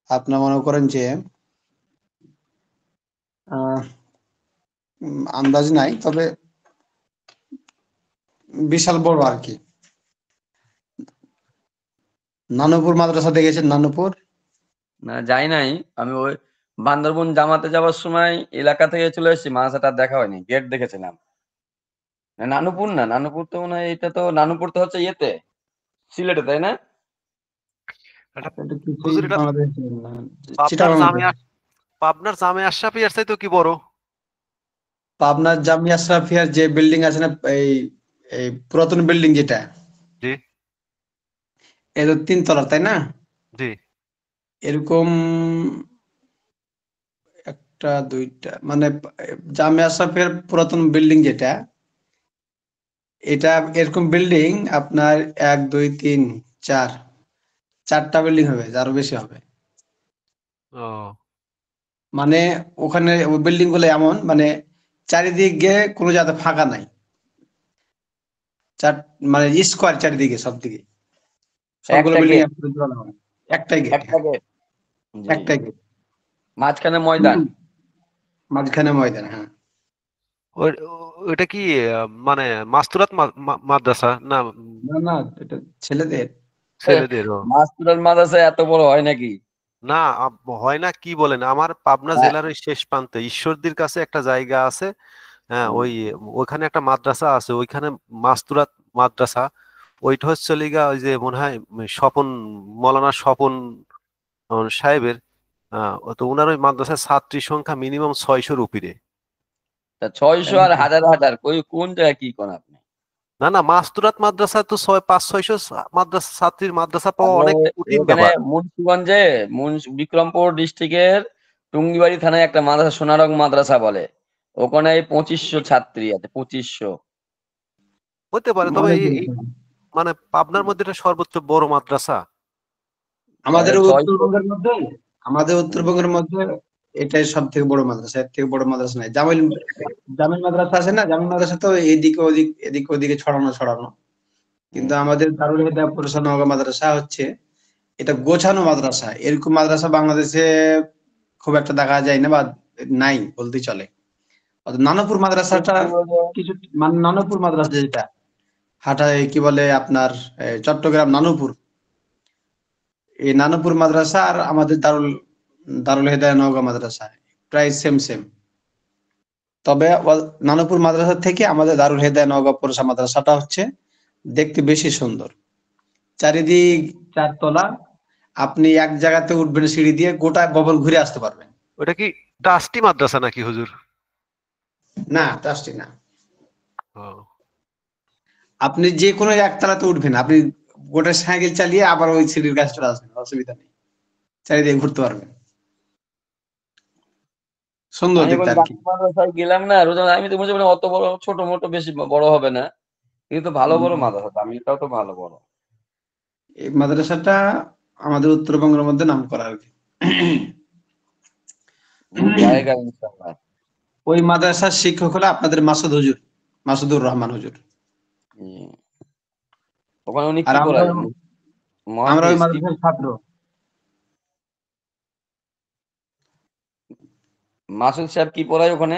আপনার মনে করেন যে আন্দাজ নাই, তবে বিশাল বড় আর কি। নানুপুর মাদ্রাসা দেখেছেন? নানুপুর না যাই নাই। আমি ওই বান্দরবন জামাতে যাওয়ার সময় এলাকা থেকে চলে এসেছি, মাদ্রাসাটা দেখা হয়নি, গেট দেখেছিলাম। নানুপুর না, নানুপুর তো মনে হয়, এটা তো নানুপুর তো হচ্ছে ইয়েতে, সিলেটে, তাই না? এটা এটা কিছুই হুজুর, এটা বাংলাদেশ না, পাবনার চিটাগাং। জামিয়া পাবনার জামিয়া আশরাফিয়ার চাইতে কি বড়? পাবনার জামিয়া আশরাফিয়ার যে বিল্ডিং আছে না, এই এই পুরাতন বিল্ডিং যেটা, জি এটা 3 তলার, তাই না? জি। এরকম একটা দুইটা, মানে জামিয়া আশরাফিয়ার পুরাতন বিল্ডিং যেটা, এটা এরকম বিল্ডিং আপনার 1 2 3 4 4টা বিল্ডিং হবে, আরো বেশি হবে। ও মানে ওখানে ওই বিল্ডিং গুলো এমন, মানে চারিদিকে কোনো জায়গা ফাঁকা নাই। চার মানে স্কোয়ার চারিদিকে, সব দিকে সবগুলো একটা বিল্ডিং গেট, একটাই গেট। একটা হ্যাঁ, গেট। জি। একটাই গেট। মাঝখানে ময়দান। হুম, মাঝখানে ময়দান। হ্যাঁ, ওইটা কি মানে মাস্তুরাত মাদ্রাসা না? না না, এটা ছেলেদের। ছেলেদের? মাস্টার মাদ্রাসা এত বড় হয় নাকি? না, হয় না কি বলেন? আমার পাবনা হ্যাঁ। জেলার ওই শেষ প্রান্তে ঈশ্বরদীর কাছে একটা জায়গা আছে। হ্যাঁ, ওইখানে একটা মাদ্রাসা আছে, ওইখানে মাস্তুরাত মাদ্রাসা। ওইটা হচ্ছে লিগা ওই যে মনে হয় স্বপন, মৌলানা স্বপন সাহেবের। তো ওনার ওই মাদ্রাসার ছাত্রী সংখ্যা মিনিমাম 600-র উপরে। তা 600 তাই আর নাকি? হাজার হাজার, কোন জায়গায় কি কোন আপনি? না না, মাস্তুরাত মাদ্রাসা তো 500-600 মাদ্রাসা ছাত্রীর মাদ্রাসা পাওয়া আরে অনেক কঠিন এখানে ব্যাপার। মুন্সিগঞ্জে, বিক্রমপুর ডিস্ট্রিক্টের টুঙ্গিবাড়ি থানায় একটা মাদ্রাসা, সোনারং মাদ্রাসা বলে। ওখানে 2500 ছাত্রী আছে, 2500। হতে পারে, তবে অনেক মানে পাবনার মধ্যে এটা সর্বোচ্চ বড় মাদ্রাসা। আমাদের 600। উত্তরবঙ্গের মধ্যে, আমাদের উত্তরবঙ্গের মধ্যে এটাই সব থেকে বড় মাদ্রাসা। এর থেকে বড় মাদ্রাসা নাই। জামিল জামিল মাদ্রাসা আছে না, জামিল মাদ্রাসা তো এদিকে ওদিক এদিকে ওদিকে ছড়ানো ছড়ানো। কিন্তু আমাদের দারুল হেদায়েত পরিষদ নওগাঁ মাদ্রাসা হচ্ছে, এটা গোছানো মাদ্রাসা। এরকম মাদ্রাসা বাংলাদেশে খুব একটা দেখা যায় না, বা নাই বলতেই চলে। অর্থাৎ নানপুর মাদ্রাসাটা কিছু, মানে নানপুর মাদ্রাসা যেটা হাটায় কি বলে আপনার, চট্টগ্রাম নানুপুর, এই নানুপুর মাদ্রাসা আর আমাদের দারুল হেদায়েত নওগাঁ মাদ্রাসা প্রায় সেম সেম। তবে নানুপুর মাদ্রাসা থেকে আমাদের দারুল হেদায়েত নওগাঁ পৌরসভা মাদ্রাসাটা হচ্ছে দেখতে বেশি সুন্দর। চারিদিক 4 তলা, আপনি এক জায়গাতে উঠবেন সিঁড়ি দিয়ে, গোটা ভবন ঘুরে আসতে পারবেন। ওটা কি ট্রাস্টি মাদ্রাসা নাকি হুজুর? না, ট্রাস্টি না। ও, আপনি যে কোনো একতলাতে উঠবেন, আপনি গোটা সাইকেল চালিয়ে আবার ওই সিঁড়ির কাছে চলে আসবেন, অসুবিধা নেই, চারিদিকে ঘুরতে পারবেন। সুন্দর আমি দেখতে যখন আর কি। জাতীয় মাদ্রাসায় গেলাম না রোজা, আমি তো বুঝতে পারি অত বড়, ছোট মোটো বেশি বড় হবে না, কিন্তু ভালো বড় মাদ্রাসা, আমি এটাও তো ভালো বড় এই মাদ্রাসাটা আমাদের উত্তরবঙ্গের মধ্যে নাম করা আর কি। জায়গা, ইনশাআল্লাহ। ওই মাদ্রাসার শিক্ষক হলো আপনাদের মাসুদ হুজুর, মাসুদুর রহমান হুজুর। হুম। ওখানে উনি আর কি আমরা পড়ায়? আমরা ওই মহাদিস কি? মাদ্রাসার ছাত্র। মাসুদ সাহেব কি পড়ায় ওখানে?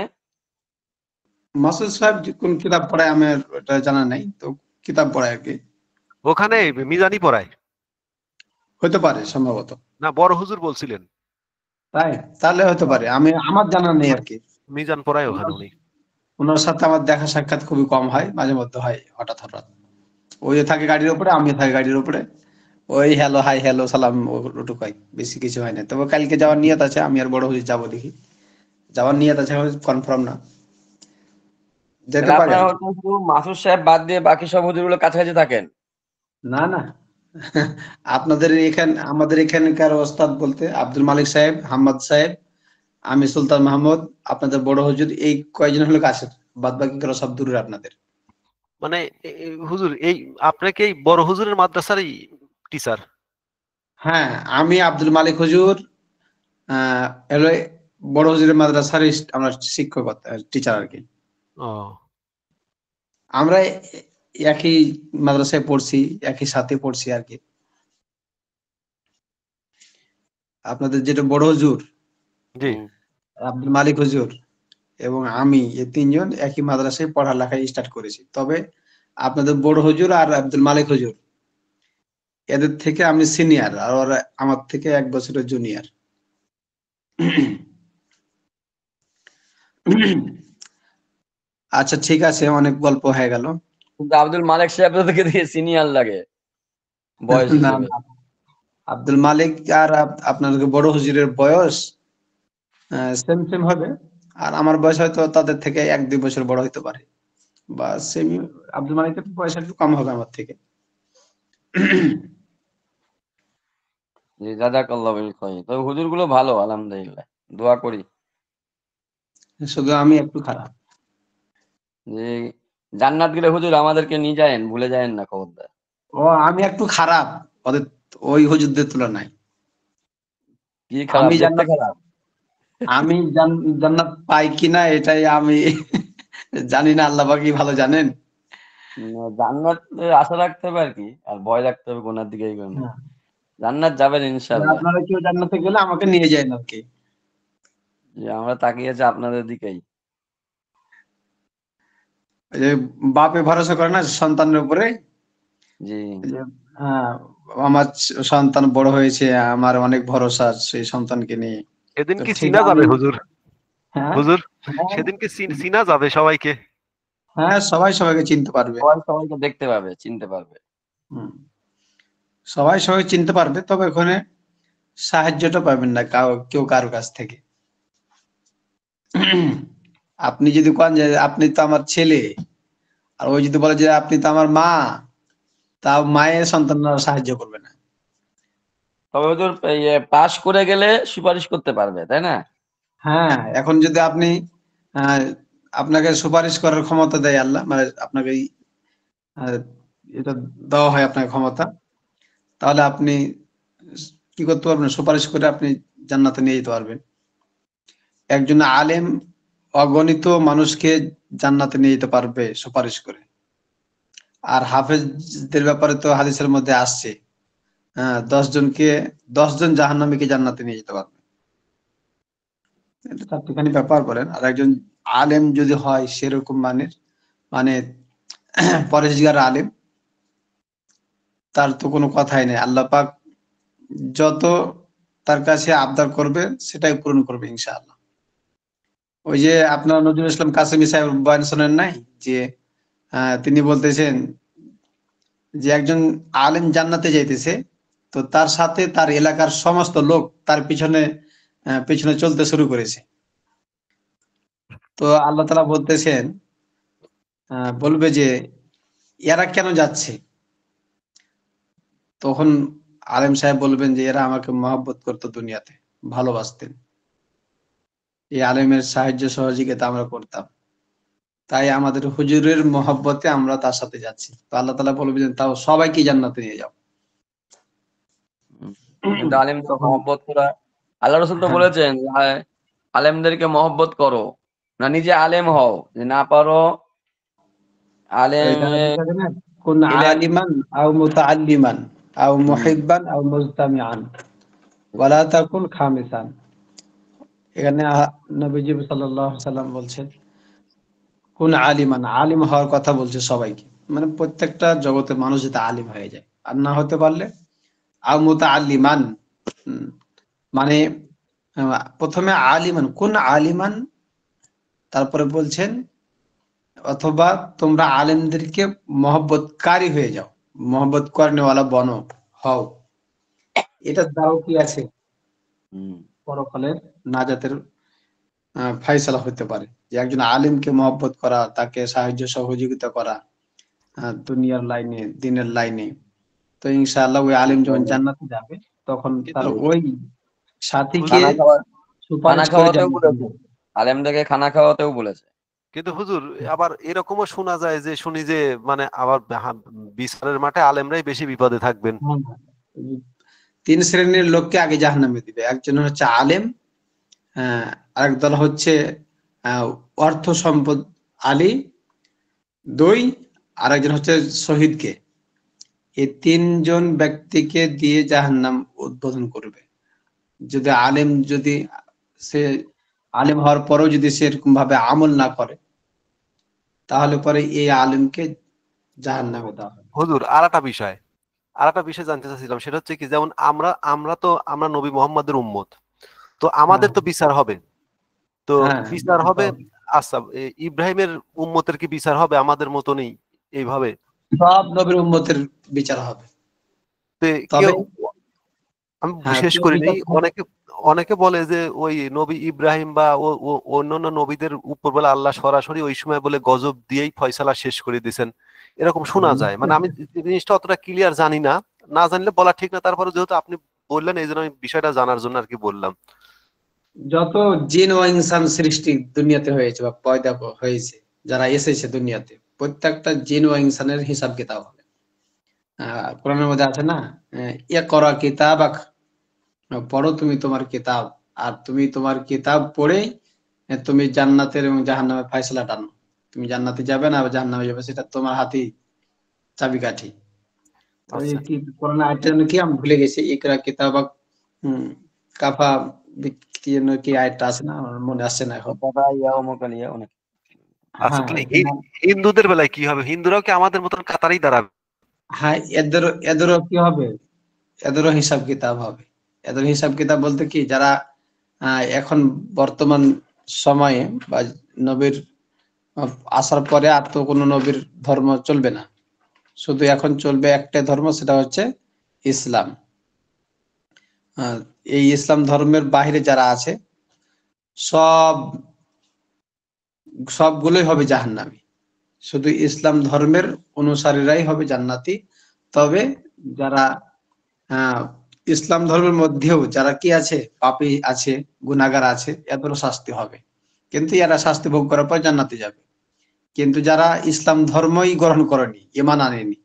মাসুদ সাহেব যে কোন কিতাব পড়ায় আমার এটা জানা নাই, তো কিতাব পড়ায় আর কি। ওখানে মিজানি পড়ায়? হতে পারে সম্ভবত। না, বড় হুজুর বলছিলেন। তাই? তাহলে হতে পারে, আমি আমার জানা নেই আর কি। মিজান পড়ায় ওখানে ওনার উনি। ওনার সাথে আমার দেখা সাক্ষাৎ খুবই কম হয়, মাঝে মধ্যে হয় হঠাৎ হঠাৎ। ওই যে থাকে গাড়ির উপরে, আমিও থাকি গাড়ির উপরে, ওই হ্যালো হাই হ্যালো সালাম ওটুকাই, বেশি কিছু হয় না। তবে কালকে যাওয়ার নিয়ত আছে, আমি আর বড় হুজুর যাবো, দেখি। যাওয়ার নিয়ত আছে, কনফার্ম না, যেতে তাহলে পারে আপনারা আর কি। হয়তো শুধু মাসুদ সাহেব বাদ দিয়ে বাকি সব হুজুরগুলো কাছাকাছি থাকেন। না না, আপনাদের এখানে, আমাদের এখানকার ওস্তাদ বলতে আব্দুল মালিক সাহেব, হাম্মদ সাহেব, আমি সুলতান মাহমুদ, আপনাদের বড় হুজুর, এই কয়জন হলো কাছের। বাদ বাকি গুলো সব দূরের আপনাদের। মানে হুজুর, এই আপনাকে এই বড় হুজুরের মাদ্রাসারই টিচার? হ্যাঁ, আমি আব্দুল মালিক হুজুর, এলো বড় হুজুরের মাদ্রাসার আমরা শিক্ষকতা টিচার আর কি। ও, আমরা একই মাদ্রাসায় পড়ছি, একই সাথে পড়ছি আর কি। আপনাদের যেটা বড় হুজুর, জি। হুম। আব্দুল মালিক হুজুর এবং আমি, এই তিনজন একই মাদ্রাসায় পড়ালেখা স্টার্ট করেছি। তবে আপনাদের বড় হুজুর আর আব্দুল মালিক হুজুর, এদের থেকে আমি সিনিয়র, আর ওরা আমার থেকে 1 বছরের জুনিয়র। আচ্ছা ঠিক আছে, অনেক গল্প হয়ে গেল। কিন্তু আব্দুল মালিক সাহেব তো থেকে সিনিয়র লাগে বয়স না হিসেবে। না, আব্দুল মালিক আর আপনার বড় হুজুরের বয়স সেম সেম হবে, আর আমার বয়স হয়তো তাদের থেকে 1-2 বছর বড় হতে পারে, বা সেম। আব্দুল মালিকের বয়স একটু কম হবে আমার থেকে। জি, জাযাকাল্লাহু বিল খাইর। তবে হুজুর গুলো ভালো, আলহামদুলিল্লাহ, দোয়া করি শুধু আমি একটু খারাপ। যে জান্নাত গেলে হুজুর আমাদেরকে নিয়ে যায়েন, ভুলে যায়েন না খবরদার। ও, আমি একটু খারাপ ওদের, ওই হুজুরদের তুলনায়। কি খারাপ, আমি দেখতে জান্নাত খারাপ? আমি জান্নাত পাই কিনা এটাই আমি জানি না, আল্লাহ পাকই ভালো জানেন। জান্নাত আশা রাখতে হবে আর কি, আর ভয় রাখতে হবে গুনার দিকে এগোনো। হ্যাঁ, জান্নাত যাবেন ইনশাআল্লাহ। আপনারা কেউ জান্নাতে গেলে আমাকে নিয়ে যান আর কি। যে আমরা তাকিয়ে আছি আপনাদের দিকেই। ওই যে বাপে ভরসা করে না সন্তানের উপরে, জি। যে হ্যাঁ, আমার সন্তান বড় হয়েছে, আমার অনেক ভরসা সেই সন্তানকে নিয়ে। সেদিন তো কি ঠিক চিনা আমি, যাবে হুজুর? হ্যাঁ হুজুর, হ্যাঁ সেদিন কি চিনা যাবে সবাইকে? হ্যাঁ, সবাই সবাইকে চিনতে পারবে। সবাই সবাইকে দেখতে পাবে, চিনতে পারবে। হুম, সবাই সবাই চিনতে পারবে, তবে ওখানে সাহায্যটা পাবেন না কেউ কারো কাছ থেকে। আপনি যদি কোন যে আপনি তো আমার ছেলে, আর ওই যদি বলে যে আপনি তো আমার মা, তাও মায়ের সন্তানরা সাহায্য করবে না। তবে হুজুর পাশ করে গেলে সুপারিশ করতে পারবে, তাই না? হ্যাঁ, এখন যদি আপনি আহ, আপনাকে সুপারিশ করার ক্ষমতা দেয় আল্লাহ, মানে আপনাকে আহ, এটা দেওয়া হয় আপনাকে ক্ষমতা, তাহলে আপনি কি করতে পারবেন? সুপারিশ করে আপনি জান্নাতে নিয়ে যেতে পারবেন। একজন আলেম অগণিত মানুষকে জান্নাতে নিয়ে যেতে পারবে সুপারিশ করে। আর হাফেজদের ব্যাপারে তো হাদিসের মধ্যে আসছে, হ্যাঁ, 10 জন জাহান্নামীকে জান্নাতে নিয়ে যেতে পারবে। এটা চারটিখানি ব্যাপার বলেন। আর একজন আলেম যদি হয় সেরকম মানের, মানে পরেশগার আলেম, তার তো কোনো কথাই নেই। আল্লাহ পাক যত তার কাছে আবদার করবে সেটাই পূরণ করবে ইনশাআল্লাহ। ওই যে আপনার নজরুল ইসলাম কাসেমি সাহেব বয়ান শোনেন নাই, যে তিনি বলতেছেন যে একজন আলেম জান্নাতে যাইতেছে, তো তার সাথে তার এলাকার সমস্ত লোক তার পিছনে পিছনে চলতে শুরু করেছে। তো আল্লাহ তাআলা বলতেছেন, বলবে যে এরা কেন যাচ্ছে? তখন আলেম সাহেব বলবেন যে এরা আমাকে মহব্বত করতো দুনিয়াতে, ভালোবাসতেন, এই আলেমের সাহায্য সহযোগিতা আমরা করতাম, তাই আমাদের হুজুরের মহব্বতে আমরা তার সাথে যাচ্ছি। তো আল্লাহ তাআলা বলবেন তাও সবাইকে জান্নাতে নিয়ে যাও। হুম। কিন্তু আলেমদের তখন মহব্বত করা, আল্লাহ রসুল তো হ্যাঁ, বলেছেন আলেমদেরকে মহব্বত করো, না নিজে আলেম হও, যে না পারো আলেম এটা হাদিস আছে না, কুন ইলেম। আলিমান আও মুতাআল্লিমান আও হুম। মুহিব্বান আও মুজতামিআন ওয়ালা তাকুন খামিসান। এখানে নবীজি সাল্লাল্লাহু আলাইহি সাল্লাম বলছেন কোন আলিমান, আলিম হওয়ার কথা বলছে সবাইকে, মানে প্রত্যেকটা জগতের মানুষ যাতে আলিম হয়ে যায়, আর না হতে পারলে আও মুতাআল্লিমান, উম, মানে প্রথমে আলিমান, কোন আলিমান, তারপরে বলছেন অথবা তোমরা আলেমদেরকে মহব্বতকারী হয়ে যাও, মহব্বত করনেওয়ালা বনো, হও। এটা দ্বারাও কি আছে, হুম। পরকালের নাজাতের ফায়সালা হতে পারে, যে একজন আলিমকে মহব্বত করা, তাকে সাহায্য সহযোগিতা করা দুনিয়ার লাইনে, দিনের লাইনে। তো ইনশাআল্লাহ ওই আলিম যখন জান্নাতে যাবে, তখন কিন্তু তার ওই সাথীকে খানা খাওয়া, খানা সুপারিশ করে খাওয়াতেও জান্নাতে বলেছে, নিয়ে যাবে। আলেমদেরকে খানা খাওয়াতেও বলেছে। কিন্তু হুজুর, আবার এরকমও শোনা যায় যে শুনি যে মানে আবার বিচারের মাঠে আলেমরাই বেশি বিপদে থাকবেন। হ্যাঁ, হ্যাঁ। 3 শ্রেণীর লোককে আগে জাহান্নামে দিবে। একজন হচ্ছে আলেম, আরেক দল হচ্ছে আহ, অর্থ সম্পদ আলী, 2, আরেকজন হচ্ছে শহীদকে। এই 3 জন ব্যক্তিকে দিয়ে জাহান্নাম উদ্বোধন করবে। যদি আলেম যদি সে আলেম হওয়ার পরেও যদি সে এরকম ভাবে আমল না করে, তাহলে পরে এই আলেমকে জাহান্নামে দেওয়া হবে। হুজুর আর একটা বিষয় জানতে চাচ্ছিলাম, সেটা হচ্ছে কি, যেমন আমরা নবী মোহাম্মদের উম্মত, তো আমাদের হ্যাঁ তো বিচার হবে, তো হ্যাঁ, বিচার হবে। আচ্ছা, ইব্রাহিমের উম্মতের কি বিচার হবে আমাদের মতনই এইভাবে? সব নবীর উম্মতের বিচার হবে। তো তবে কেউ, আমি হ্যাঁ, শেষ কেউ করি নাই, বিচার করবে। অনেকে অনেকে বলে যে ওই নবী ইব্রাহিম বা অন্যান্য নবীদের উপর বলে আল্লাহ সরাসরি ওই সময় বলে গজব দিয়েই ফয়সালা শেষ করে দিয়েছেন, এরকম শোনা যায়। মানে আমি জিনিসটা অতটা ক্লিয়ার জানি না, না জানলে বলা ঠিক না, তারপরে যেহেতু আপনি বললেন এই জন্য আমি বিষয়টা জানার জন্য আর কি বললাম। যত জিন ও ইনসান সৃষ্টি দুনিয়াতে হয়েছে বা পয়দা হয়েছে, যারা এসেছে দুনিয়াতে, প্রত্যেকটা জিন ও ইনসানের হিসাব কিতাব হবে। কোরআনের মধ্যে আছে না, ইকরা কিতাবাক, পড়ো তুমি তোমার কিতাব, আর তুমি তোমার কিতাব পড়ে তুমি জান্নাতের এবং জাহান্নামের ফয়সালা টানো। তুমি জান্নাতে যাবে না বা জাহান্নামে যাবে, সেটা তোমার হাতেই চাবিকাঠি। তবে আচ্ছা, কি কোরআন আয়াতটা যেন কি আমি ভুলে গেছি, ইকরা কিতাবাক, কাফা কি যেন কি আয়াতটা আছে না, আমার মনে আসছে না এখন। কথা ইয়া অমুকাল ইয়া অনেক। আচ্ছা, হ্যাঁ তাহলে এখানে, হিন্দুদের বেলায় কি হবে? হিন্দুরাও কি আমাদের মতন কাতারেই দাঁড়াবে? হ্যাঁ এদেরও কি হবে, এদেরও হিসাব কিতাব হবে। এদের হিসাব কিতাব বলতে কি, যারা এখন বর্তমান সময়ে বা নবীর আসার পরে আর তো কোনো নবীর ধর্ম চলবে না, শুধু এখন চলবে একটাই ধর্ম, সেটা হচ্ছে ইসলাম। আহ, এই ইসলাম ধর্মের বাইরে যারা আছে সব সবগুলোই হবে জাহান্নামী, শুধু ইসলাম ধর্মের অনুসারীরাই হবে জান্নাতি। তবে যারা আহ ইসলাম ধর্মের মধ্যেও যারা কি আছে, পাপী আছে, গুনাহগার আছে, এদেরও শাস্তি হবে, কিন্তু এরা শাস্তি ভোগ করার পর জান্নাতে যাবে। কিন্তু যারা ইসলাম ধর্মই গ্রহণ করেনি, ঈমান আনেনি,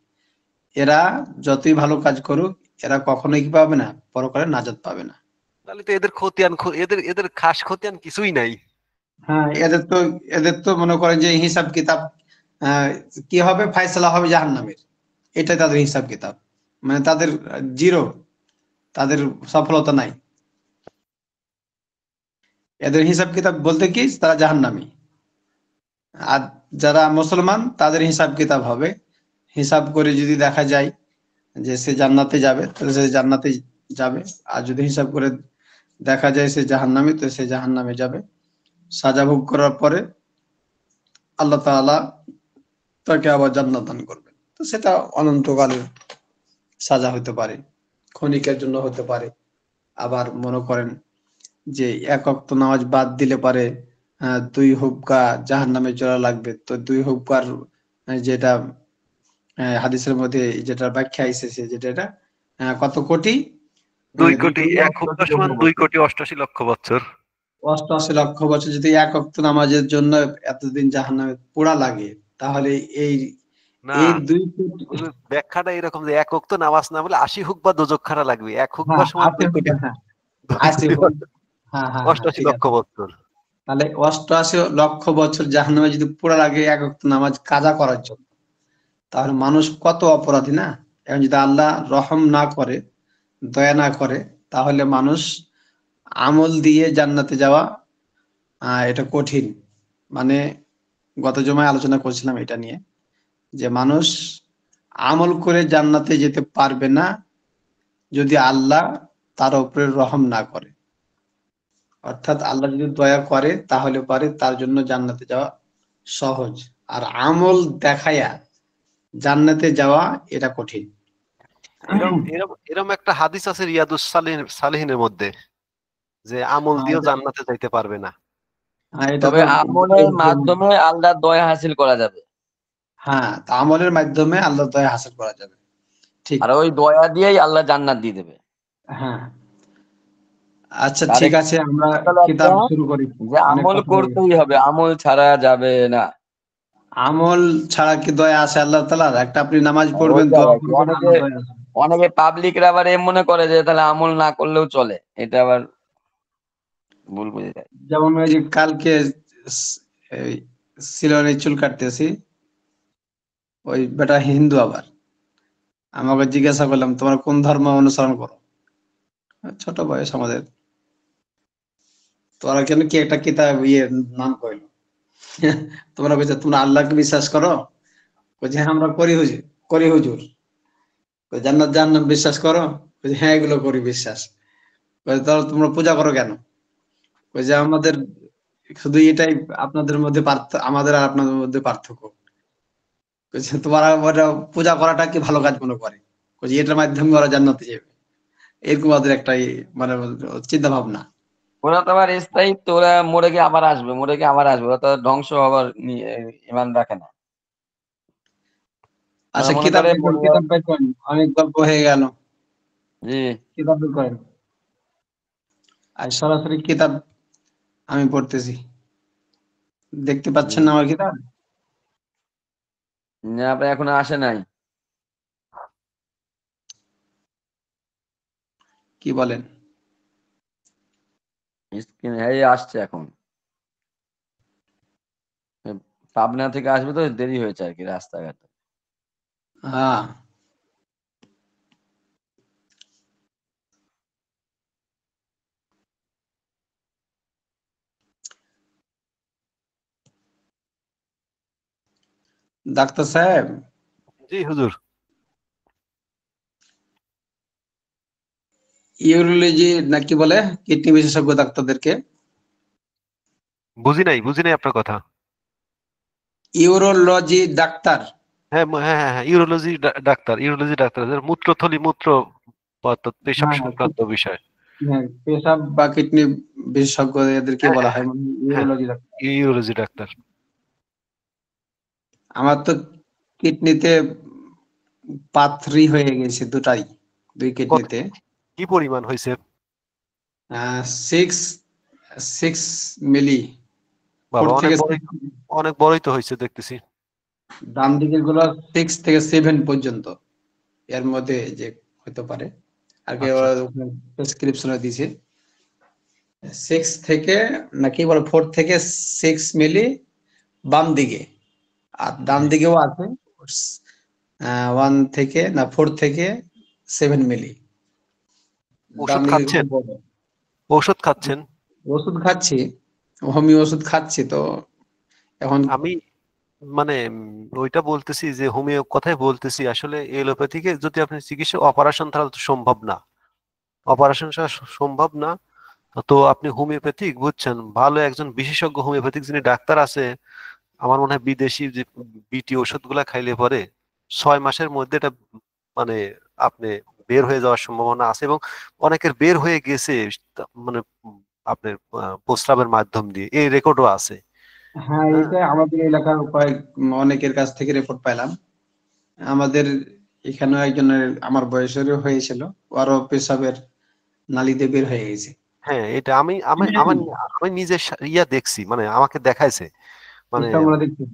এরা যতই ভালো কাজ করুক, এরা কখনোই কি পাবে না, পরকালে নাজাত পাবে না। তাহলে তো এদের খতিয়ান, এদের এদের খাস খতিয়ান কিছুই নাই। হ্যাঁ, এদের তো মনে করেন যে হিসাব কিতাব আহ, কি হবে, ফায়সালা হবে জাহান্নামের, এটাই তাদের হিসাব কিতাব। মানে তাদের জিরো, তাদের সফলতা নাই। এদের হিসাব কিতাব বলতে কি, তারা জাহান্নামী। আর যারা মুসলমান, তাদের হিসাব কিতাব হবে, হিসাব করে যদি দেখা যায় যে সে জান্নাতে যাবে, তাহলে সে জান্নাতে যাবে। আর যদি হিসাব করে দেখা যায় সে জাহান্নামী, তো সে জাহান্নামে যাবে। সাজা ভোগ করার পরে আল্লাহ তাআলা তাকে আবার জান্নাত দান করবেন। তো সেটা অনন্তকালের সাজা হতে পারে, ক্ষণিকের জন্য হতে পারে। আবার মনে করেন যে এক ওয়াক্ত নামাজ বাদ দিলে পারে 2 হুক্কা জাহান্নামে চলা লাগবে। তো 2 হুক্কার যেটা হাদিসের মধ্যে যেটা ব্যাখ্যা এসেছে, যেটা এটা কত কোটি, 2 কোটি 1 হুক্কা 2 কোটি সমান 2,88,00,000 বছর। 88 লক্ষ বছর যদি এক ওয়াক্ত নামাজের জন্য এতদিন জাহান্নামে পোড়া লাগে, তাহলে এই না, এই 2 কোটি, ওই ব্যাখ্যাটা এরকম যে 1 ওয়াক্ত নামাজ না বলে 80 হুক বা দোজখ খানা লাগবে, 1 হুক্কা হ্যাঁ সমান 80 2 কোটি, হুক্কা, হ্যাঁ 2 80 কোটি হুক, হ্যাঁ হ্যাঁ হ্যাঁ, অষ্টাশি ঠিক লক্ষ আছে। বছর তাহলে 88 লক্ষ বছর জাহান্নামে যদি পোড়া লাগে এক ওয়াক্ত নামাজ কাজা করার জন্য, তাহলে মানুষ কত অপরাধী না। এখন যদি আল্লাহ রহম না করে, দয়া না করে, তাহলে মানুষ আমল দিয়ে জান্নাতে যাওয়া এটা কঠিন। মানে গত জমায় আলোচনা করছিলাম এটা নিয়ে, যে মানুষ আমল করে জান্নাতে যেতে পারবে না যদি আল্লাহ তার উপরে রহম না করে। অর্থাৎ আল্লাহ যদি দয়া করে তাহলে পারে তার জন্য জান্নাতে যাওয়া সহজ, আর আমল দেখায়া জান্নাতে যাওয়া এটা কঠিন। এরম এরম এরম একটা হাদিস আছে রিয়াদুস সালিহিনের মধ্যে, যে আমল হ্যাঁ, দিয়েও জান্নাতে যাইতে পারবে না। এটা তবে তো আমলের মাধ্যমে আল্লাহর দয়া হাসিল করা যাবে। হ্যাঁ, তা আমলের মাধ্যমে আল্লাহ দয়া হাসিল করা যাবে, ঠিক। আর ওই দয়া দিয়েই আল্লাহ জান্নাত দিয়ে দেবে। হ্যাঁ, আচ্ছা ঠিক ডাইরেক্ট আছে, আমরা একটা কিতাব শুরু করি। যে অনেক আমল কথা হয়ে গেছে। করতেই হবে, আমল ছাড়া যাবে না। আমল ছাড়া কি দয়া আসে আল্লাহ তাআলার? একটা আপনি নামাজ পড়বেন, ওইটাই দোয়া আর কি। করবেন, অনেকে আল্লাহ দয়া আসবে। অনেকে পাবলিকরা আবার এ মনে করে যে তাহলে আমল না করলেও চলে, এটা আবার ভুল বুঝে যায়। যেমন ওই যে কালকে এই সিলনে চুল কাটতেছি, ওই বেটা হিন্দু, আবার আমাকে জিজ্ঞাসা করলাম তোমার কোন ধর্ম অনুসরণ করো। ছোট বয়স আমাদের, তোরা কেন কি একটা কিতাব নাম কইলো তোমরা কইছো তোমরা আল্লাহকে বিশ্বাস করো? কইছে হ্যাঁ আমরা করি হুজুর। কই জান্নাত জাহান্নাম বিশ্বাস করো? কইছে হ্যাঁ এগুলো করি বিশ্বাস। কইছে তাহলে তোমরা পূজা করো কেন? কইছে আমাদের শুধু এটাই আপনাদের মধ্যে আমাদের আর আপনাদের মধ্যে পার্থক্য। কইছে তোমরা ওরা পূজা করাটা কি ভালো কাজ মনে করে? কইছে এটার মাধ্যমে ওরা জান্নাতে যাবে। এরকম ওদের একটা মানে চিন্তা ভাবনা। ওরা তো আবার স্থায়িত্ব, ওরা মরে গিয়ে আবার আসবে, মরে গিয়ে আবার আসবে, ওরা তো ধ্বংস হবার ইমান রাখে না। ওরা আচ্ছা মনে কিতাব করে বের কিতাব বের করেন, অনেক গল্প হয়ে গেল। জি কিতাব বের করেন। আর সরাসরি কিতাব আমি পড়তেছি। দেখতে পাচ্ছেন না আমার কিতাব? না, আপনি এখনো আসে নাই। কি বলেন? স্ক্রিন এই আসছে এখন। পাবনা থেকে আসবে তো দেরি হয়েছে আর কি রাস্তাঘাটে। হ্যাঁ ডাক্তার সাহেব, জি হুজুর। ইউরোলজি নাকি বলে কিডনি বিশেষজ্ঞ ডাক্তারদেরকে? বুঝি নাই আপনার কথা। Urology doctor. হ্যাঁ, ইউরোলজি ডাক্তার যাদের মূত্রথলি পেশাব হ্যাঁ সংক্রান্ত বিষয়। হ্যাঁ, পেশাব বা কিডনি বিশেষজ্ঞ এদেরকে হ্যাঁ বলা হ্যাঁ হয় মানে হ্যাঁ, ইউরোলজি ডাক্তার। Urology doctor. আমার তো কিডনিতে পাথরি হয়ে গেছে দুই কত কিডনিতে। কি পরিমাণ হয়েছে? 6 6 মিলি। ফোর বাবা, থেকে অনেক বড়ই তো হয়েছে দেখতেছি। ডান দিকের গুলো 6 থেকে 7 পর্যন্ত এর মধ্যে যে হতে পারে আর কি। আচ্ছা ওরা আচ্ছা। প্রেসক্রিপশনে দিছে 6 থেকে নাকি বলে 4 থেকে 6 মিলি বাম দিকে, আর ডান জি। দিকেও আছে 1 থেকে না 4 থেকে 7 মিলি। ডান ওষুধ দিকে খাচ্ছেন? খুব বড়। ঔষধ খাচ্ছেন? ওষুধ খাচ্ছি, হোমিও ওষুধ খাচ্ছি তো এখন। আমি মানে ওইটা বলতেছি যে হোমিও কথাই বলতেছি, আসলে এলোপ্যাথিকে যদি আপনি চিকিৎসা অপারেশন তাহলে তো সম্ভব না, অপারেশন ছাড়া সম্ভব না। তো আপনি হোমিওপ্যাথিক বুঝছেন, ভালো একজন বিশেষজ্ঞ হোমিওপ্যাথিক যিনি ডাক্তার আছে, আমার মনে হয় বিদেশি যে বিটি ওষুধগুলা খাইলে পরে 6 মাসের মধ্যে এটা মানে আপনি বের হয়ে যাওয়ার সম্ভাবনা আছে, এবং অনেকের বের হয়ে গেছে মানে আপনার প্রস্রাবের মাধ্যম দিয়ে, এই রেকর্ডও আছে। হ্যাঁ, হ্যাঁ এটা আমাদের এলাকার অনেকের কাছ থেকে রিপোর্ট পাইলাম। আমাদের এখানেও একজনের আমার বয়সেরও হয়েছিল, ওরও পেশাবের নালীতে বের হয়ে গেছে। হ্যাঁ, এটা আমি আমি আমার আমি নিজের ইয়া দেখছি, মানে আমাকে দেখাইছে, মানে আমরা দেখছি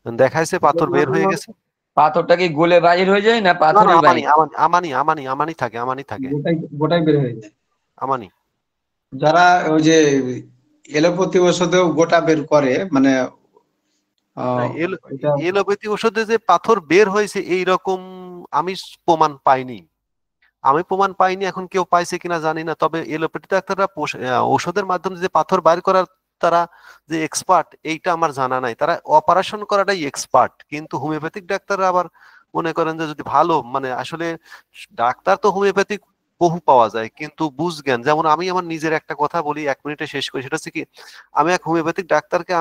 দেখাইছে পাথর বের হয়ে গেছে। পাথরটা কি গলে বাহির হয়ে যায় না না না, পাথরই বাহির? আমানি থাকে। গোটাই গোটাই বের হয়ে যায়। আমানি। যারা ওই যে এলোপ্যাথি ওষুধেও গোটা বের করে মানে না, আহ, এটা এলোপ্যাথি ওষুধে যে পাথর বের হয়েছে এইরকম আমি প্রমাণ পাইনি। এখন কেউ পাইছে কিনা জানি না, তবে এলোপ্যাথি ডাক্তাররা ঔষধের মাধ্যমে যে পাথর বাইর করার তারা যে এক্সপার্ট এইটা আমার জানা নাই, তারা অপারেশন করাটাই এক্সপার্ট, কিন্তু হোমিওপ্যাথিক ডাক্তাররা আবার মনে করেন যে যদি ভালো মানে আসলে ডাক্তার তো হোমিওপ্যাথিক বহু পাওয়া যায়, কিন্তু বুঝজ্ঞান, যেমন আমি আমার নিজের একটা কথা বলি 1 মিনিটে শেষ করি, সেটা হচ্ছে কি, আমি এক হোমিওপ্যাথিক ডাক্তারকে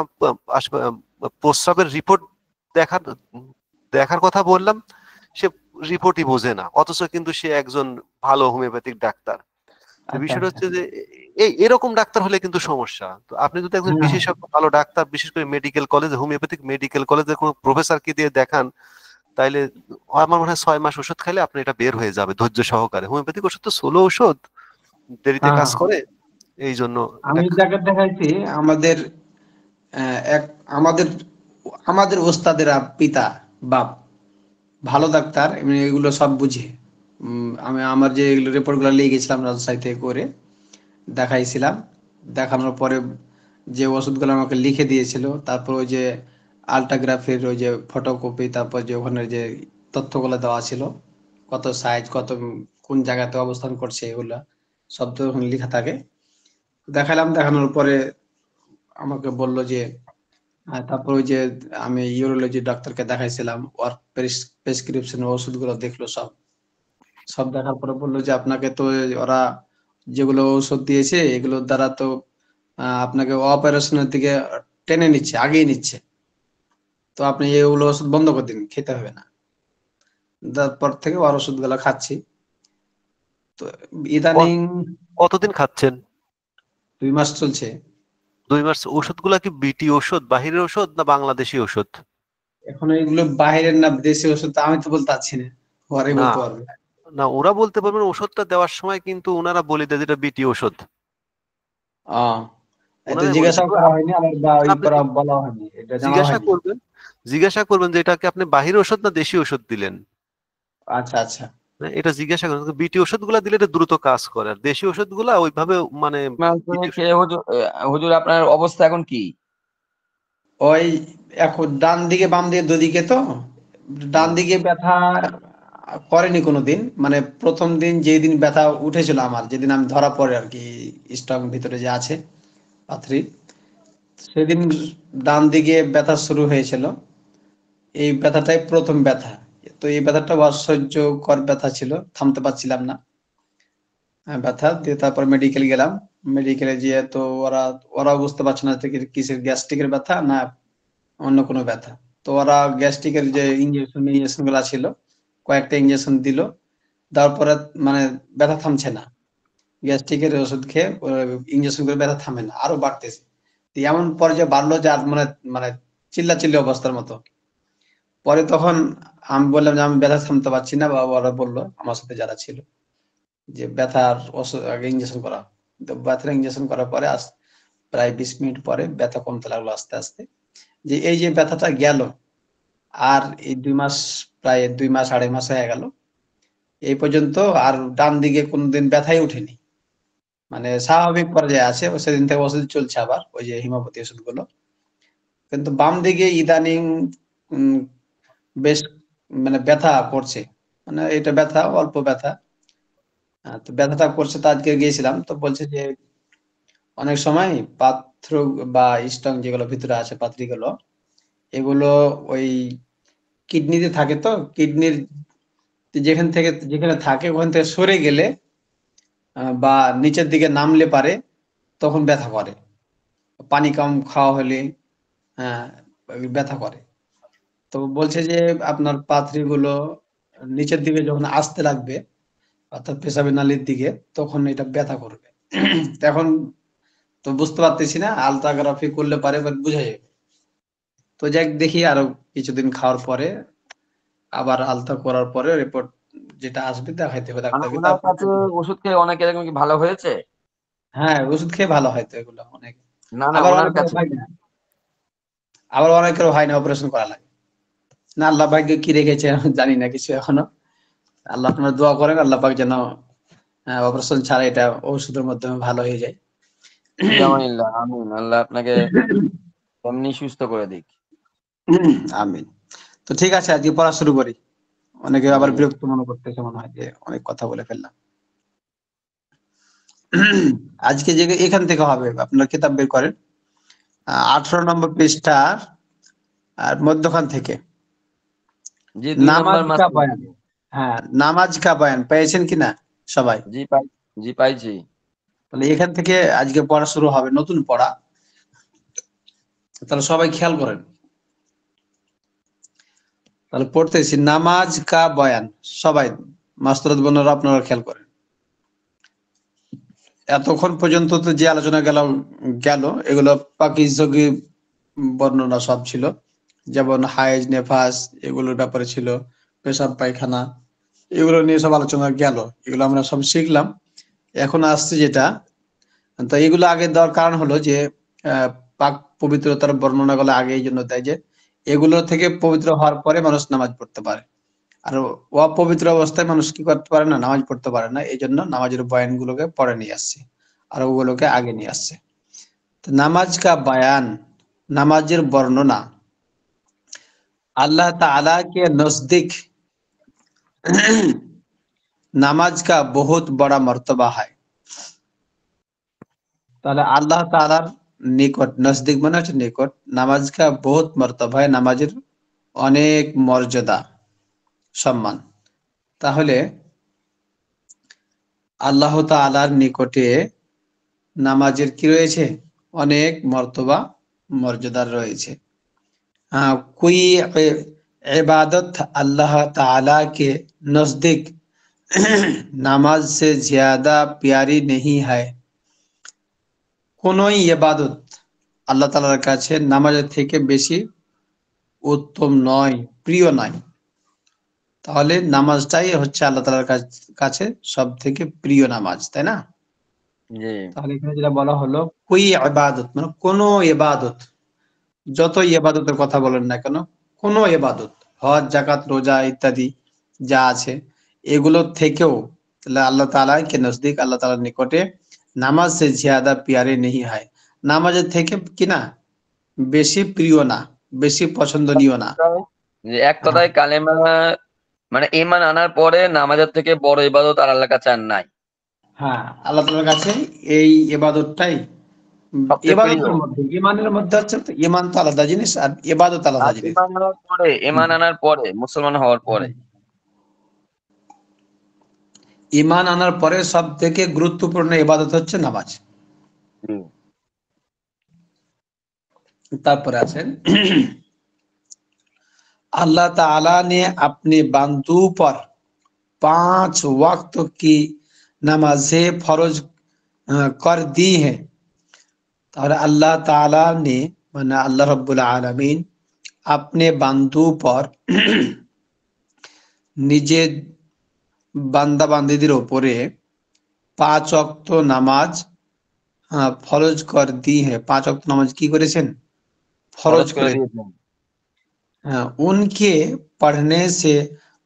প্রস্রাবের রিপোর্ট দেখার দেখার কথা বললাম, সে রিপোর্টই বোঝে না, অথচ কিন্তু সে একজন ভালো হোমিওপ্যাথিক ডাক্তার। তো আচ্ছা বিষয়টা আচ্ছা। হচ্ছে যে এরকম ডাক্তার হলে কিন্তু সমস্যা। তো আপনি যদি একজন হ্যাঁ বিশেষজ্ঞ ভালো ডাক্তার, বিশেষ করে মেডিকেল কলেজে, হোমিওপ্যাথিক মেডিকেল কলেজে কোনো প্রফেসরকে দিয়ে দেখান, তাইলে আমার মনে হয় 6 মাস ওষুধ খাইলে আপনি এটা বের হয়ে যাবে ধৈর্য সহকারে। হোমিওপ্যাথিক ওষুধ তো স্লো ওষুধ, দেরিতে হ্যাঁ কাজ হ্যাঁ। করে, এই জন্য এটা আমি যাকে দেখাইছি আমাদের এক আমাদের আমাদের ওস্তাদের পিতা বাপ ভালো ডাক্তার, এমনি এগুলো সব বুঝে। আমি আমার যে রিপোর্ট গুলো নিয়ে গেছিলাম রাজশাহী থেকে করে দেখাইছিলাম। দেখানোর পরে যে ওষুধগুলো আমাকে লিখে দিয়েছিল, তারপর ওই যে আল্ট্রাগ্রাফের ওই যে ফটোকপি, তারপর যে ওখানে যে তথ্যগুলো দেওয়া ছিল, কত সাইজ, কত কোন জায়গাতে অবস্থান করছে, এগুলা সব তো ওখানে লেখা থাকে। দেখালাম, দেখানোর পরে আমাকে বলল যে তারপর ওই যে আমি ইউরোলজি ডাক্তারকে দেখাইছিলাম, ওর প্রেসক্রিপশন ওষুধগুলো দেখলো, সব সব দেখার পরে বললো যে আপনাকে তো ওরা যেগুলো ঔষধ দিয়েছে এগুলোর দ্বারা তো আপনাকে অপারেশনের দিকে টেনে নিচ্ছে, আগেই নিচ্ছে, তো আপনি এগুলো ওষুধ বন্ধ করে দিন, খেতে হবে না। তারপর থেকে ওর ওষুধগুলো খাচ্ছি। তো ইদানিং কতদিন খাচ্ছেন? 2 মাস চলছে। 2 মাস। ওষুধগুলা কি বিটি ওষুধ, বাহিরের ওষুধ না বাংলাদেশি ওষুধ? এখন এগুলো বাইরের না দেশি ওষুধ আমি তো বলতে পারছি না, ওরাই না বলতে পারবে। না, ওরা বলতে পারবেন। ওষুধটা দেওয়ার সময় কিন্তু ওনারা বলে দেয় যেটা বিটি ওষুধ। এটা ওনারাই বলে জিজ্ঞাসা দেবে। করা হয়নি, আবার বা ই আপনি করা বলা হয়নি, এটা জানা জিজ্ঞাসা হয়নি। করবেন, জিজ্ঞাসা করবেন যে এটাকে আপনি বাহিরের ওষুধ না দেশি ওষুধ দিলেন। আচ্ছা আচ্ছা। এটা জিজ্ঞাসা করেন। বিটি ওষুধগুলা দিলে এটা দ্রুত কাজ করে, আর দেশি ওষুধগুলা ওইভাবে মানে বিটি ওষুধ। খেয়ে হুজুর, হুজুর আপনার অবস্থা এখন কি? ওই এখন ডান দিকে বাম দিকে দুদিকে তো, ডান দিকে ব্যথা করেনি কোনোদিন, মানে প্রথম দিন যেই দিন ব্যথা উঠেছিল আমার, যেদিন আমি ধরা পড়ে আর কি, স্টক ভিতরে যে আছে পাথরি, সেদিন ডান দিকে ব্যথা শুরু হয়েছিল। এই ব্যথাটাই প্রথম ব্যথা। তো এই ব্যথাটা অসহ্যকর ব্যথা ছিল, থামতে পারছিলাম না। ব্যথা দিয়ে তারপর মেডিকেল গেলাম। মেডিকেলে গিয়ে তো ওরা ওরাও বুঝতে পারছে না যে কিসের, গ্যাস্ট্রিকের ব্যথা না অন্য কোনো ব্যথা। তো ওরা গ্যাস্ট্রিকের যে ইঞ্জেকশন গুলা ছিল, কয়েকটা ইঞ্জেকশন দিল, দেওয়ার পরে মানে ব্যথা থামছে না। গ্যাস্ট্রিকের ওষুধ খেয়ে ইঞ্জেকশন করে ব্যথা থামে না, আরো বাড়তেছে। তো এমন পর্যায়ে বাড়লো যে আর মানে মানে চিল্লাচিল্লি অবস্থার মতো। পরে তখন আমি বললাম যে আমি ব্যথা থামতে পারছি না, বা ওরা বললো আমার সাথে যারা ছিল যে ব্যথার ওষুধ আগে ইঞ্জেকশন করা। তো ব্যথার ইঞ্জেকশন করার পরে প্রায় 20 মিনিট পরে ব্যথা কমতে লাগলো আস্তে আস্তে। যে এই যে ব্যথাটা গেল, আর এই 2 মাস, প্রায় 2 মাস 2.5 মাস হয়ে গেল, এই পর্যন্ত আর ডান দিকে কোনোদিন ব্যথাই উঠেনি, মানে স্বাভাবিক পর্যায়ে আছে। সেদিন থেকে ওষুধ চলছে আবার, ওই যে হিমোপ্যাথি ওষুধগুলো। কিন্তু বাম দিকে ইদানিং উম, বেশ মানে ব্যথা করছে, মানে এটা ব্যথা অল্প ব্যথা। তো ব্যথাটা করছে, তো আজকে গিয়েছিলাম, তো বলছে যে অনেক সময় পাথর বা স্টং যেগুলো ভিতরে আছে পাথরিগুলো, এগুলো ওই কিডনিতে থাকে, তো কিডনির যেখানে থাকে ওখান থেকে সরে গেলে বা নিচের দিকে নামলে পারে, তখন ব্যথা করে। পানি কম খাওয়া হলে হ্যাঁ ব্যথা করে। তো বলছে যে আপনার পাথরিগুলো নিচের দিকে যখন আসতে লাগবে, অর্থাৎ পেশাবের নালীর দিকে, তখন এটা ব্যথা করবে। এখন তো বুঝতে পারতেছি না, আলট্রাগ্রাফি করলে পারে এবার বোঝা যাবে। তো যাক দেখি আরো কিছুদিন খাওয়ার পরে, আবার আলট্রা করার পরে রিপোর্ট যেটা আসবে দেখাইতে হবে মানে ডাক্তারকে, ওনার তারপর। কাছে ওষুধ খেয়ে অনেক এরকম কি ভালো হয়েছে? হ্যাঁ, ওষুধ খেয়ে ভালো হয় তো এগুলো অনেক। না না, আবার ওনার অনেকের কাছে। হয় না, আবার অনেকের হয় না, অপারেশন করা লাগে। না, আল্লাহ ভাগ্যে কি রেখেছে জানি না কিছু এখনো। আল্লাহ আপনারা দোয়া করেন, আল্লাহ পাক যেন অপারেশন ছাড়া এটা ওষুধের মাধ্যমে ভালো হয়ে যায়। বিয়ামানিল্লাহ, আমিন। আল্লাহ আপনাকে এমনি সুস্থ করে দিক। আমিন। তো ঠিক আছে, আজকে পড়া শুরু করি। অনেকে জি। আবার বিরক্ত মনে করতেছে, মনে হয় যে অনেক কথা বলে ফেললাম। আজকে যে এখান থেকে হবে, আপনার কিতাব বের করেন 18 নম্বর পৃষ্ঠার আর মধ্যখান থেকে, জি, 2 নম্বর নামাজ মাস কা থেকে। বয়ান। হ্যাঁ, নামাজ কা বয়ান পেয়েছেন কিনা সবাই? জি পাই, জি পাইছি। তাহলে এখান থেকে আজকে পড়া শুরু হবে, নতুন পড়া। তাহলে সবাই খেয়াল করেন। তাহলে পড়তেছি, নামাজ কা বয়ান। সবাই মাস্টার বোনেরা আপনারা খেয়াল করেন। এতক্ষণ পর্যন্ত তো যে আলোচনা গেল এগুলো পাকিস্তানি বর্ণনা সব ছিল, যেমন হায়েজ নেফাস এগুলোর ব্যাপারে ছিল, পেশাব পায়খানা এগুলো নিয়ে সব আলোচনা গেল, এগুলো আমরা সব শিখলাম। এখন আসছে যেটা, তো এগুলো আগে দেওয়ার কারণ হলো যে আহ, পাক পবিত্রতার বর্ণনাগুলো আগে এই জন্য দেয় যে এগুলো থেকে পবিত্র হওয়ার পরে মানুষ নামাজ পড়তে পারে। আর অপবিত্র অবস্থায় মানুষ কি করতে পারে না, নামাজ পড়তে পারে না, এই জন্য নামাজের বয়ান গুলোকে পরে নিয়ে আসছে, আর ওগুলোকে আগে নিয়ে আসছে। তো নামাজ কা বয়ান, নামাজের বর্ণনা, अल्लाह ताला के नजदीक नमाज का बहुत बड़ा मर्तबा है। তাহলে আল্লাহ তাআলার নিকট, নজদিক মানে হচ্ছে নিকট, নামাজ কা বহুত মর্তবা হয়, নামাজের অনেক মর্যাদা সম্মান। তাহলে আল্লাহ তাআলার নিকটে নামাজের কি রয়েছে? অনেক মর্তবা মর্যাদা রয়েছে। हाँ, कोई इबादत अल्लाह ताला के नजदीक नामाज से ज्यादा प्यारी नहीं है। কোনোই ইবাদত আল্লাহ তাআলার কাছে নামাজের থেকে বেশি উত্তম নয়, প্রিয় নয়। তাহলে নামাজটাই হচ্ছে আল্লাহ তাআলার কাছে সব থেকে প্রিয় নামাজ, তাই না? জি। তাহলে এখানে যেটা বলা হলো কোই ইবাদত মানে কোনো ইবাদত, যত ইবাদতের কথা বলেন না কেন, কোন ইবাদত, হজ, যাকাত, রোজা ইত্যাদি যা আছে, এগুলোর থেকেও তাহলে আল্লাহ তাআলা কে নজদিক, আল্লাহ তাআলার নিকটে নামাজ সে জিয়াদা প্যারে নেহি হয়, নামাজের থেকে কিনা বেশি প্রিয় না, বেশি পছন্দনীয় না। যে এক কথায় কালেমা মানে ঈমান আনার পরে নামাজের থেকে বড় ইবাদত আর আল্লাহর কাছে আর নাই। হ্যাঁ, আল্লাহ তাআলার কাছে এই ইবাদতটাই, সবচেয়ে প্রিয়। ইবাদতের মধ্যে, ঈমানের মধ্যে হচ্ছে তো, ঈমান তো আলাদা জিনিস আর ইবাদত আলাদা আর জিনিস। ঈমান আনার পরে মুসলমান হওয়ার পরে ঈমান আনার পরে সব থেকে গুরুত্বপূর্ণ ইবাদত হচ্ছে নামাজ। হুম। তারপরে আছেন अल्लाह ताला ने अपने बंदू पर 5 वक्त की नमाजें फर्ज कर दी है। और अल्लाह ताला ने माने अल्लाह रब्बुल आलमीन अपने बंदू पर নিজের বান্দা বান্দীদের উপরে 5 ওয়াক্ত নামাজ ফরজ কর দি है। 5 ওয়াক্ত নামাজ কি করেছেন? ফরজ খরচ করে করে। দিয়েছেন। हाँ, उनके पढ़ने से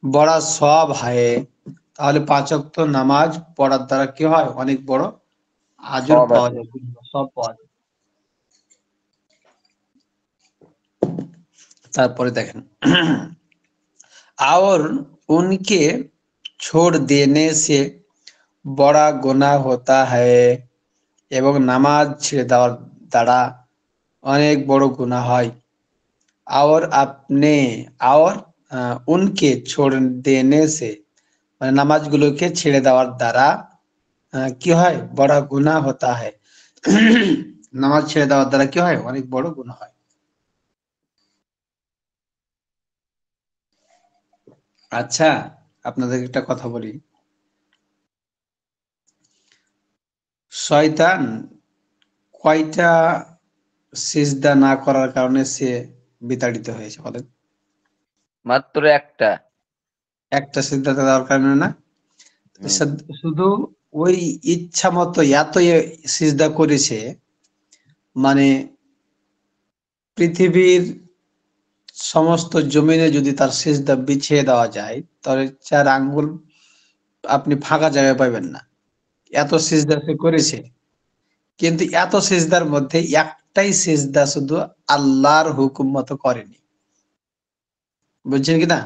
बड़ा সওয়াব है। তাহলে 5 ওয়াক্ত নামাজ পড়ার দ্বারা কি হয়? অনেক বড় আজর সব পাওয়া আছে। যায়, সব পাওয়া যায়। তারপরে দেখেন और उनके छोड़ देने से बड़ा गुनाह होता है। এবং নামাজ ছেড়ে দেওয়ার দ্বারা অনেক বড় গুনাহ হয়। और अपने और उनके छोड़ देने से মানে নামাজগুলোকে ছেড়ে দেওয়ার দ্বারা কি হয়? বড় গুনাহ হতা হয়। নামাজ ছেড়ে দেওয়ার দ্বারা কি হয়? অনেক বড় গুনাহ হয়। আচ্ছা, আপনাদের একটা কথা বলি, শয়তান কয়টা সিজদা না করার কারণে সে বিতাড়িত হয়েছে বলেন? মাত্র একটা। একটা সিজদা দেওয়ার কারণে না? হুম। শুধু ওই ইচ্ছা মতো এত সিজদা করেছে, মানে পৃথিবীর সমস্ত জমিনে যদি তার সিজদা বিছিয়ে দেওয়া যায়, তাহলে 4 আঙ্গুল আপনি ফাঁকা জায়গায় পাবেন না, এত সিজদা সে করেছে। কিন্তু এত সিজদার মধ্যে একটাই সিজদা শুধু আল্লাহর হুকুম মতো করেনি, বুঝছেন কিনা?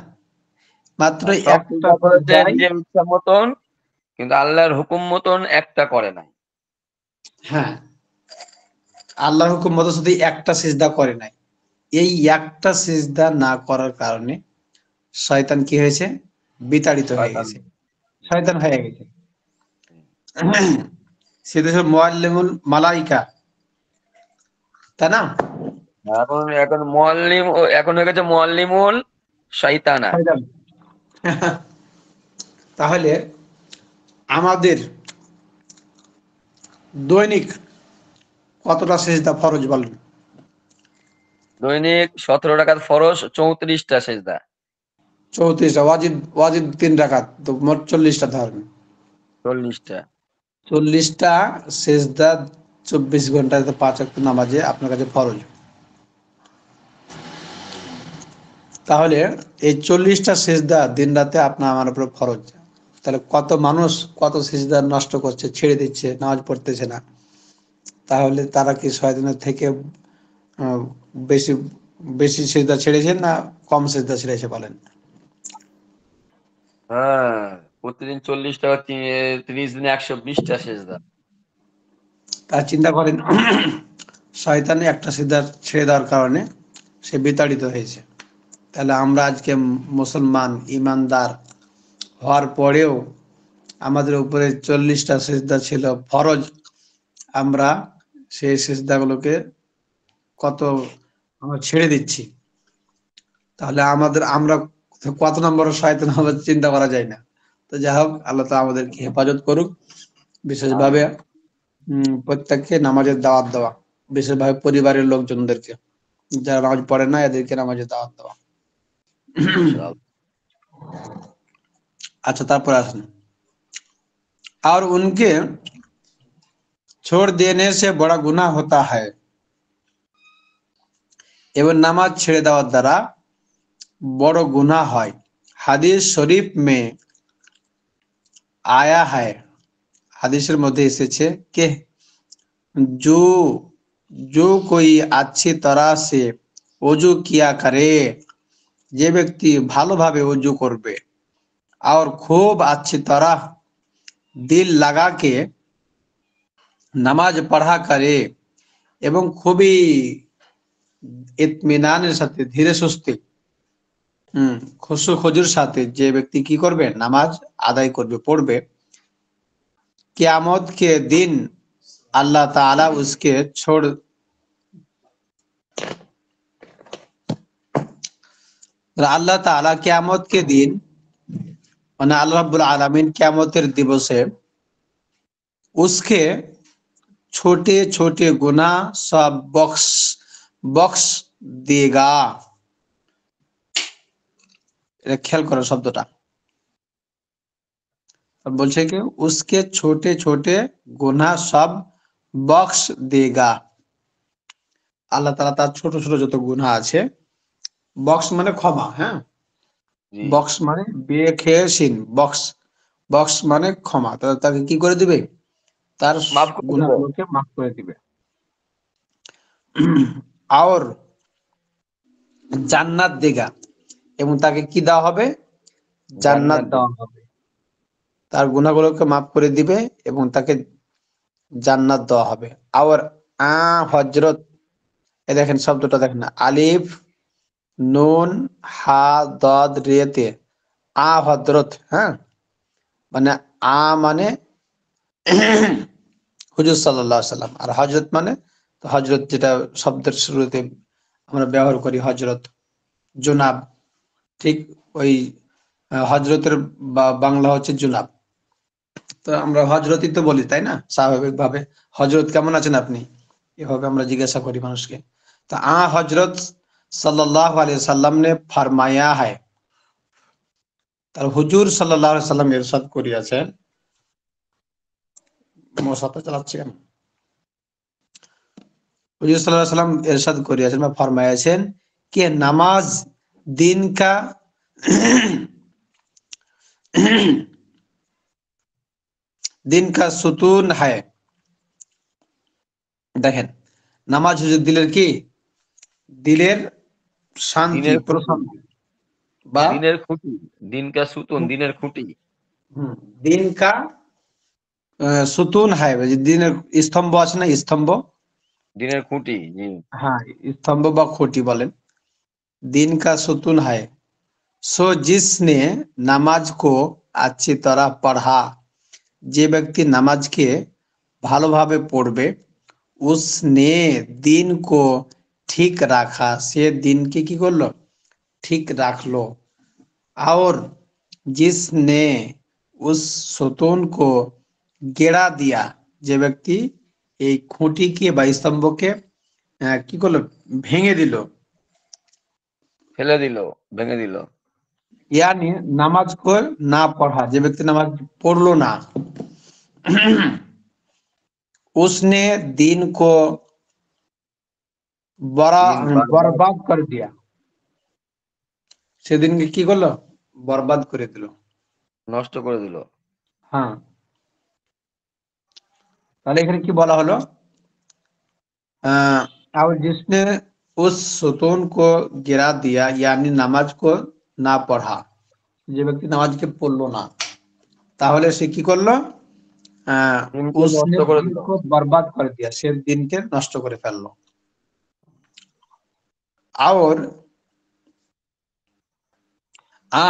মাত্র সব একটা চিন্তা করেছে সিজদাই, নিজের ইচ্ছা মতন, কিন্তু আল্লাহর হুকুম মতন একটা করে নাই। হ্যাঁ, আল্লাহর হুকুম মতো শুধু একটা সিজদা করে নাই। এই একটা সিজদা না করার কারণে শয়তান কি হয়েছে? বিতাড়িত হয়ে শয়তান। গেছে, শয়তান হয়ে গেছে। সেটা হচ্ছে মুআল্লিমুল মালাইকা, তাই না? এখন এখন মুআল্লিম এখন হয়ে গেছে মুআল্লিমুল শাইতানা। শয়তান। তাহলে আমাদের দৈনিক কতটা সিজদা ফরজ বলেন? দৈনিক 17 রাকাত ফরজ, 34টা সেজদা। 34টা। ওয়াজিব, ওয়াজিব 3 রাকাত, তো মোট 40টা ধরেন। 40টা। 40টা সিজদা 24 ঘন্টায়, তো 5 ওয়াক্ত নামাজে আপনার কাছে ফরজ। তাহলে এই 40টা সিজদা দিন রাতে আপনার আমার উপর ফরজ। তাহলে কত মানুষ কত সিজদা নষ্ট করছে, ছেড়ে দিচ্ছে, নামাজ পড়তেছে না। তাহলে তারা কি শয়তানের থেকে আহ, বেশি বেশি সিজদা ছেড়েছেন না কম সিজদা ছেড়েছে বলেন? হ্যাঁ, প্রতিদিন 40 টাকা, 30 দিনে 120টা সেজদা। তার চিন্তা করেন শয়তানে একটা সিজদা ছেড়ে দেওয়ার কারণে সে বিতাড়িত হয়েছে। তাহলে আমরা আজকে মুসলমান ইমানদার হওয়ার পরেও আমাদের উপরে 40টা সিজদা ছিল ফরজ, আমরা সেই সিজদাগুলোকে কত আমরা ছেড়ে দিচ্ছি। তাহলে আমরা কত নম্বর শয়তান হবে চিন্তা করা যায় না। তো যাই হোক, আল্লাহ তাআলা আমাদেরকে হেফাজত করুক। বিশেষভাবে প্রত্যেককে নামাজের দাওয়াত দেওয়া, বিশেষভাবে পরিবারের লোকজনদেরকে, যারা নামাজ পড়ে না এদেরকে নামাজের দাওয়াত দেওয়া। अच्छा तारपर आसन और उनके छोड़ देने से बड़ा गुनाह होता है। एवं नमाज छेड़े देওয়ার দ্বারা बड़ गुनाह है। हादीस शरीफ में आया है, हादीसের মধ্যে এসেছে कि जो जो कोई अच्छी तरह से वजू किया करे, যে ব্যক্তি ভালোভাবে ওযু করবে और खूब अच्छी तरह दिल लगा के नमाज पढ़ा करे এবং খুবই ইতমিনানের সাথে ধীরে সুস্থে খুশু খুজুর সাথে যে ব্যক্তি কি করবে নামাজ আদায় করবে পড়বে, কিয়ামত के दिन अल्लाह ताला उसके छोड़ আল্লাহ তাআলা কিয়ামত के दिन মানে আল্লাহ রাব্বুল আলামিন কিয়ামতের দিবসে उसके छोटे छोटे गुनाह सब बख्श देगा। এটা খেয়াল করো শব্দটা, বলছে কি उसके छोटे छोटे गुनाह सब बख्श देगा। আল্লাহ তাআলা তার ছোট ছোট যত গুনাহ আছে, বক্স মানে ক্ষমা, হ্যাঁ, বক্স মানে বেখেসিন, বক্স বক্স মানে ক্ষমা, তাকে কি করে দিবে, তার গুনাহগুলোকে মাফ করে দিবে। আর জান্নাত দেগা, এবং তাকে কি দেওয়া হবে, জান্নাত দেওয়া হবে। তার গুনাহগুলোকে মাফ করে দিবে এবং তাকে জান্নাত দেওয়া হবে। আর হযরত, এই দেখেন শব্দটা দেখেন, আলিফ নুন হা দাদ রেতে হযরত, হ্যাঁ, মানে মানে হুজুর সাল্লাল্লাহু আলাইহি সাল্লাম, আর হযরত মানে তো হযরত যেটা শব্দের শুরুতে আমরা ব্যবহার করি হযরত, জনাব, ঠিক ওই হযরতের বাংলা হচ্ছে জনাব। তো আমরা হযরতই তো বলি, তাই না, স্বাভাবিকভাবে হযরত কেমন আছেন আপনি, এভাবে আমরা জিজ্ঞাসা করি মানুষকে। তো হযরত सल्लल्लाहु अलैहि वसल्लम ने फरमाया है, তার হুজুর সাল্লাল্লাহু আলাইহি সাল্লাম ইরশাদ করিয়াছেন, মোসাফা চালাচ্ছে কেন, হুজুর সাল্লাল্লাহু আলাইহি সাল্লাম ইরশাদ করিয়াছেন বা ফরমায়াছেন कि नमाज दिन का दिन का सुतून है। দেখেন, নামাজ হচ্ছে দিলের কি, দিলের শান্তি, প্রশান্তি বা দিনের খুঁটি, দিন কা সুতুন, দিনের খুঁটি। দিন কা সুতুন হয়, দিনের স্তম্ভ আছে না, স্তম্ভ, দিনের খুঁটি, হ্যাঁ, স্তম্ভ বা খুঁটি বলেন। दिन का सुतून है, सो जिसने नमाज को अच्छी तरह पढ़ा, যে ব্যক্তি নামাজকে ভালোভাবে পড়বে, उसने दिन को ठीक रखा, সে দিনকে কি করলো, ঠিক রাখলো। और जिसने उस सुतून को গেড়া দিয়া, যে ব্যক্তি এই খুঁটিকে বা স্তম্ভকে কি করলো, ভেঙে দিল, ফেলে দিল, ভেঙে দিল। यानी नामाज को ना पढ़ा, যে ব্যক্তি নামাজ পড়লো না, उसने दिन को बर्बाद कर दिया, সেদিনকে কি করলো, বরবাদ করে দিল, নষ্ট করে দিল। হ্যাঁ, তাহলে এখানে কি বলা হলো, और जिसने उस सुतून को गिरा दिया, यानी नामाज को না পড়া, যে ব্যক্তি নামাজকে পড়লো না, তাহলে সে কি করলো, দিনকে उसने নষ্ট করে दिन দিল। को बर्बाद कर दिया, से दिन के नष्ट করে ফেললো। और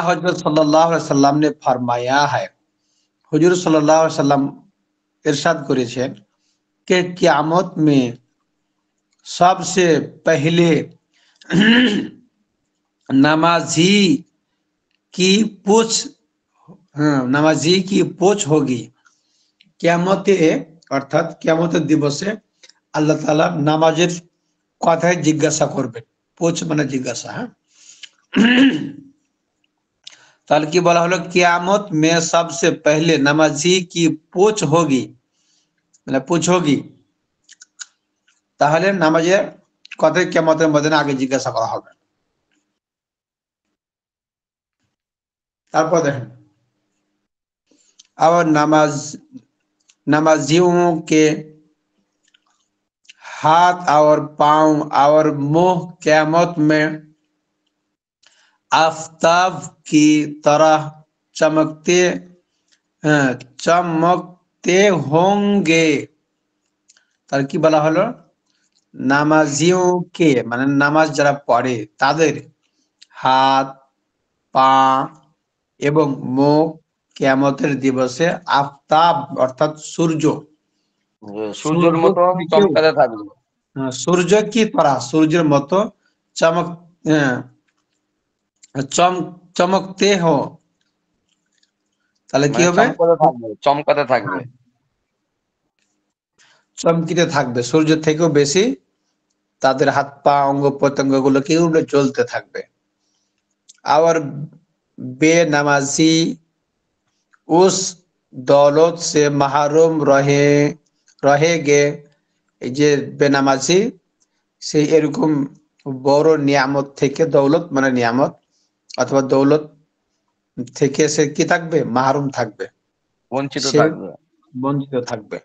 हजरत सल्लल्लाहु अलैहि वसल्लम ने फरमाया है, हुजूर सल्लल्लाहु अलैहि वसल्लम इरशाद করেছেন कि क़यामत में सबसे पहले नमाजी की पूछ, नमाजी की पूछ होगी। কিয়ামতে অর্থাৎ কিয়ামতের দিবসে আল্লাহ তাআলা নামাজের কথাই জিজ্ঞাসা করবেন। पूछ মানে জিজ্ঞাসা, হ্যাঁ। তাহলে কি বলা হলো, কিয়ামত মে সবসে পহলে নামাজি কি पूछ होगी, মানে पूछ होगी, তাহলে নামাজের কথাই কিয়ামতের ময়দানে আগে জিজ্ঞাসা করা হবে। তারপর দেখেন, और नमाजियों के हाथ और पांव और मुंह क़यामत में आफताब की तरह चमकते चमकते होंगे। তার কি বলা হলো, নামাজিও কে মানে নামাজ যারা পড়ে তাদের হাত, পা এবং মুখ কিয়ামতের দিবসে আফতাব অর্থাৎ সূর্য, সূর্যের মতো চমকাতে থাকবে। সূর্য কি তারা সূর্যের মতো চমক চমকতে হো, তাহলে কি হবে, চমকাতে থাকবে। চমকিতে থাকবে, সূর্য থেকেও বেশি তাদের হাত পা অঙ্গ প্রত্যঙ্গ গুলো কি জ্বলতে থাকবে। और बेनमाजी उस दौलत से महरूम रहेगे। এই যে বেনামাজি সেই এরকম বড় নিয়ামত থেকে, দৌলত মানে নিয়ামত অথবা দৌলত থেকে সে কি থাকবে, মাহরুম থাকবে, বঞ্চিত সে থাকবে। বঞ্চিত থাকবে।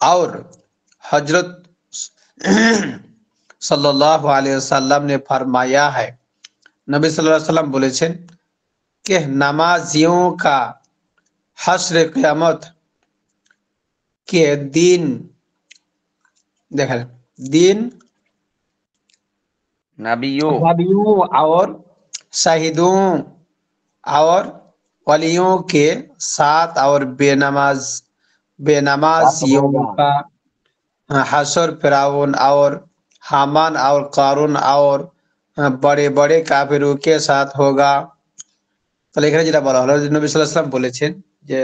और हजरत सल्लल्लाहु अलैहि वसल्लम ने फरमाया है, नबी सल्लल्लाहु अलैहि वसल्लम বলেছেন कि नमाजियों का हश्र क़यामत के दिन, देखें दिन नबियों और शहीदों और वलियों के साथ और बेनमाजियों का हशर फिरौन और हामान और कारून और बड़े बड़े काफिरों के साथ होगा। তাহলে এখানে যেটা বলা হলো, নবী সাল্লাল্লাহু আলাইহি ওয়াসাল্লাম বলেছেন যে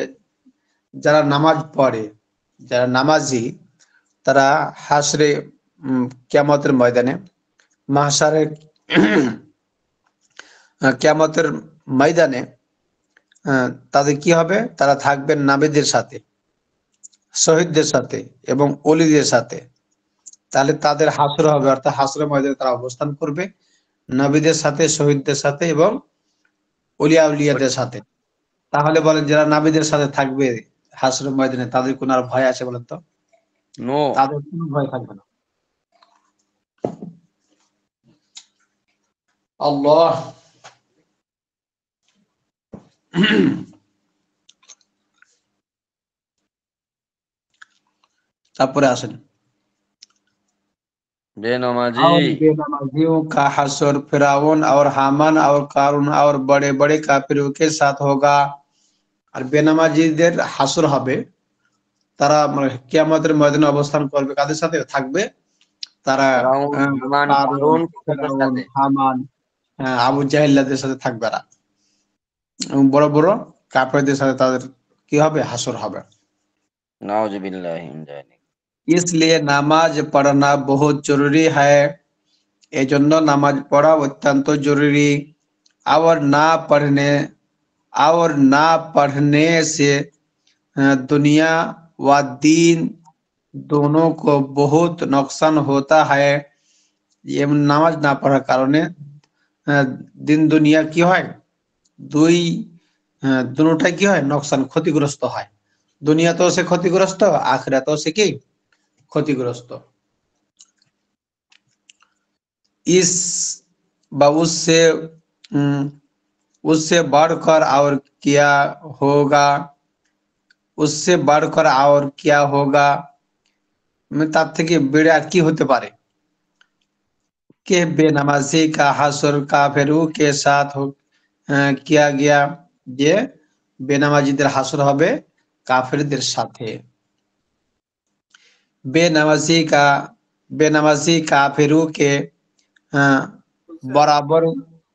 যারা নামাজ পড়ে, যারা নামাজি, তারা হাসরে কিয়ামতের ময়দানে, মাহশারে কিয়ামতের ময়দানে তাদের কি হবে, তারা থাকবেন নাবিদের সাথে, শহীদদের সাথে এবং ওলিদের সাথে। তাহলে তাদের হাসর হবে, অর্থাৎ হাসরের ময়দানে তারা অবস্থান করবে নবীদের সাথে, শহীদদের সাথে এবং ওলিয়া উলিয়াদের সাথে। তাহলে বলেন, যারা নাবিদের সাথে থাকবে হাসরের ময়দানে তাদের কোন আর ভয় আছে বলেন তো? নো, তাদের কোনো ভয় থাকবে না। আল্লাহ তারপরে আসেন, बेनमाजी और बेनमाजियों का हशर फिरौन और हामान और कारून और बड़े बड़े काफिरों के साथ होगा। আর বেনামাজিদের হাসর হবে, তারা মানে কিয়ামতের ময়দানে অবস্থান করবে কাদের সাথে থাকবে, তারা ফিরআউন, হামান, আবু জাহেলদের সাথে থাকবে। এরা বড় বড় কাফেরদের সাথে তাদের কি হবে, হাসর হবে। नाउजुबिल्लाहि मिन जालिक। इसलिए নামাজ পড়না বহুত জরুরি है, এজন্য নামাজ পড়া অত্যন্ত জরুরি। और ना पढ़ने से दुनिया व दीन दोनों को बहुत नुकसान होता है। ये নামাজ না পড়ার কারণে দিন দুনিয়া কি হয়, দুটোটাই কি হয়, নোকসান, ক্ষতিগ্রস্ত হয়। দুনিয়াতেও সে ক্ষতিগ্রস্ত, আখিরাতেও সে কি ক্ষতিগ্রস্ত। इस उससे बढ़कर और क्या होगा, उससे बढ़कर और क्या होगा, তার থেকে বেড়ে আর কি হতে পারে। के बेनमाजी का हशर काफिरू के साथ किया गया, যে বেনামাজিদের হাসর হবে কাফেরদের সাথে। बेनमाजी का बेनमाजी काफिरू के बराबर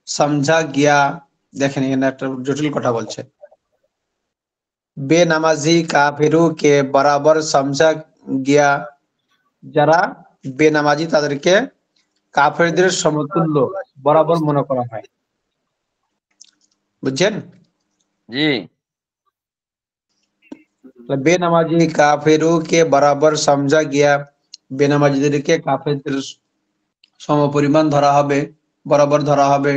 समझा गया। দেখেন এখানে একটা জটিল কথা বলছে। बेनमाजी काफिरू के बराबर समझा गया, যারা বেনামাজি তাদেরকে কাফেরদের সমতুল্য বরাবর মনে করা হয়। বুঝছেন? জি। বেনামাজি কাফেরু কে বরাবর সমঝা গিয়া, বেনামাজিদেরকে কাফেরদের সমপরিমাণ ধরা হবে, বরাবর ধরা হবে।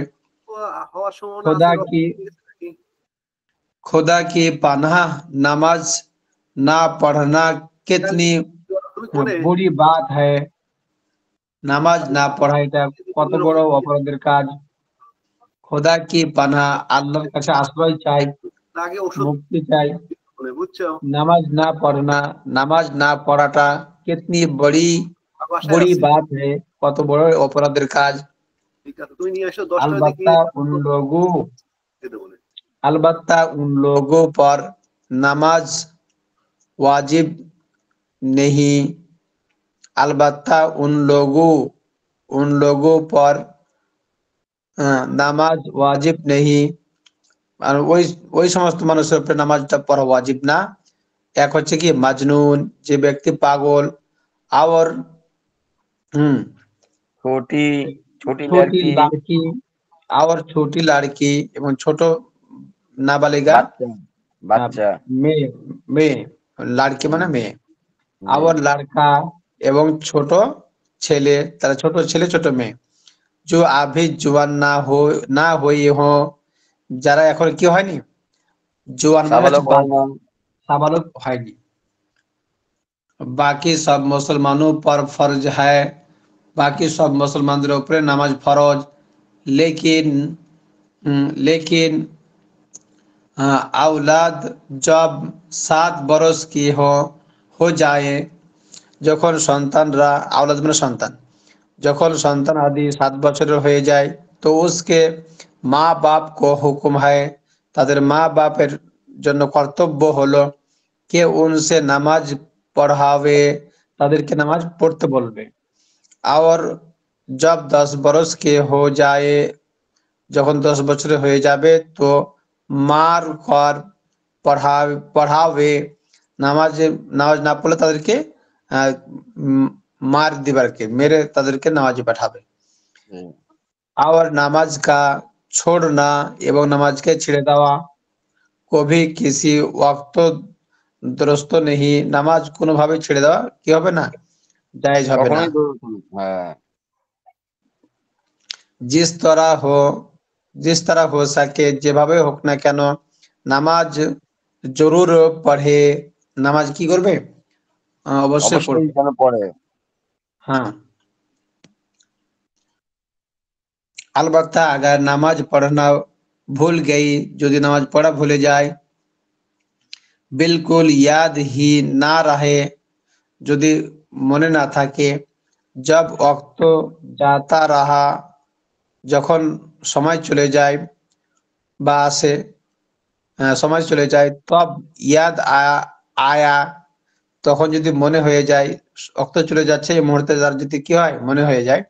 खुदा की पनाह नमाज ना पढ़ना कितनी बुरी बात है। নামাজ না পড়া এটা কত বড় অপরাধের কাজ। খোদা কি পানাহ, আল্লাহর কাছে আশ্রয় চাই, মুক্তি চাই। নামাজ না পড়না, নামাজ না পড়াটা কিতনি বড়ি বাত है, কত বড় অপরাধের কাজ। अलबत्ता उन लोगों पर नमाज वाजिब नहीं, अलबत्ता उन लोगों पर নামাজ ওয়াজিব নেই, আর ওই সমস্ত মানুষের উপরে নামাজটা পড়া ওয়াজিব না। এক হচ্ছে কি মাজনুন, যে ব্যক্তি পাগল, আর छोटी ছোটি लड़की, লাড়কি, আর ছোটি লাড়কি এবং ছোট নাবালিগা, বাচ্চা বাচ্চা মেয়ে, মেয়ে লাড়কি মানে মেয়ে, হুম। আর লড়কা এবং ছোট ছেলে, তারা ছোট ছেলে ছোট মেয়ে। जो अभी जुआन ना हुई हो, যারা এখন কি হয়নি, জোয়ান মানে হচ্ছে সাবালক হয় না। সাবালক হয়নি। বাকি সব মুসলমানों पर फर्ज है, বাকি সব মুসলমানদের উপরে নামাজ ফরজ। लेकिन औलाद जब 7 बरस की हो जाए, যখন সন্তানরা, আওলাদ মানে সন্তান, যখন সন্তান আদি 7 বছরের হয়ে যায়, তো उसके माँ बाप को हुक्म है, তাদের মা বাপের জন্য কর্তব্য হলো কে उनसे নামাজ পড়াবে, তাদেরকে নামাজ পড়তে বলবে। और जब 10 बरस के हो जाए, যখন 10 বছরের হয়ে যাবে, তো মার কর পড়াবে, নামাজ না পড়লে তাদেরকে মার দিবারকে, মেরে তাদেরকে নামাজে পাঠাবে। আর নামাজ কা ছোড়না, এবং নামাজকে ছেড়ে দেওয়া, কভি কিসি ওয়াক্ত দুরুস্ত নেহি, নামাজ কোনোভাবে ছেড়ে দেওয়া কি হবে না, জায়েজ হবে না। কখনোই দুরূহ না। হ্যাঁ। जिस तरह हो सके, যেভাবে হোক না কেন, নামাজ জরুর পড়ে, নামাজ কি করবে, অবশ্যই অবশ্যই পড়বে। যেন পড়ে। हाँ, अलबत्ता अगर नमाज पढ़ना भूल गई, যদি নামাজ পড়া ভুলে যায়, बिल्कुल याद ही ना रहे, যদি মনে না থাকে, जब वक्त जाता रहा, যখন সময় চলে যায় বা আসে, সময় চলে যায়, তব ইয়াদ আয়া, তখন যদি মনে হয়ে যায়, অক্ত চলে যাচ্ছে এই মুহূর্তে তার যদি কি হয়, মনে হয়ে যায়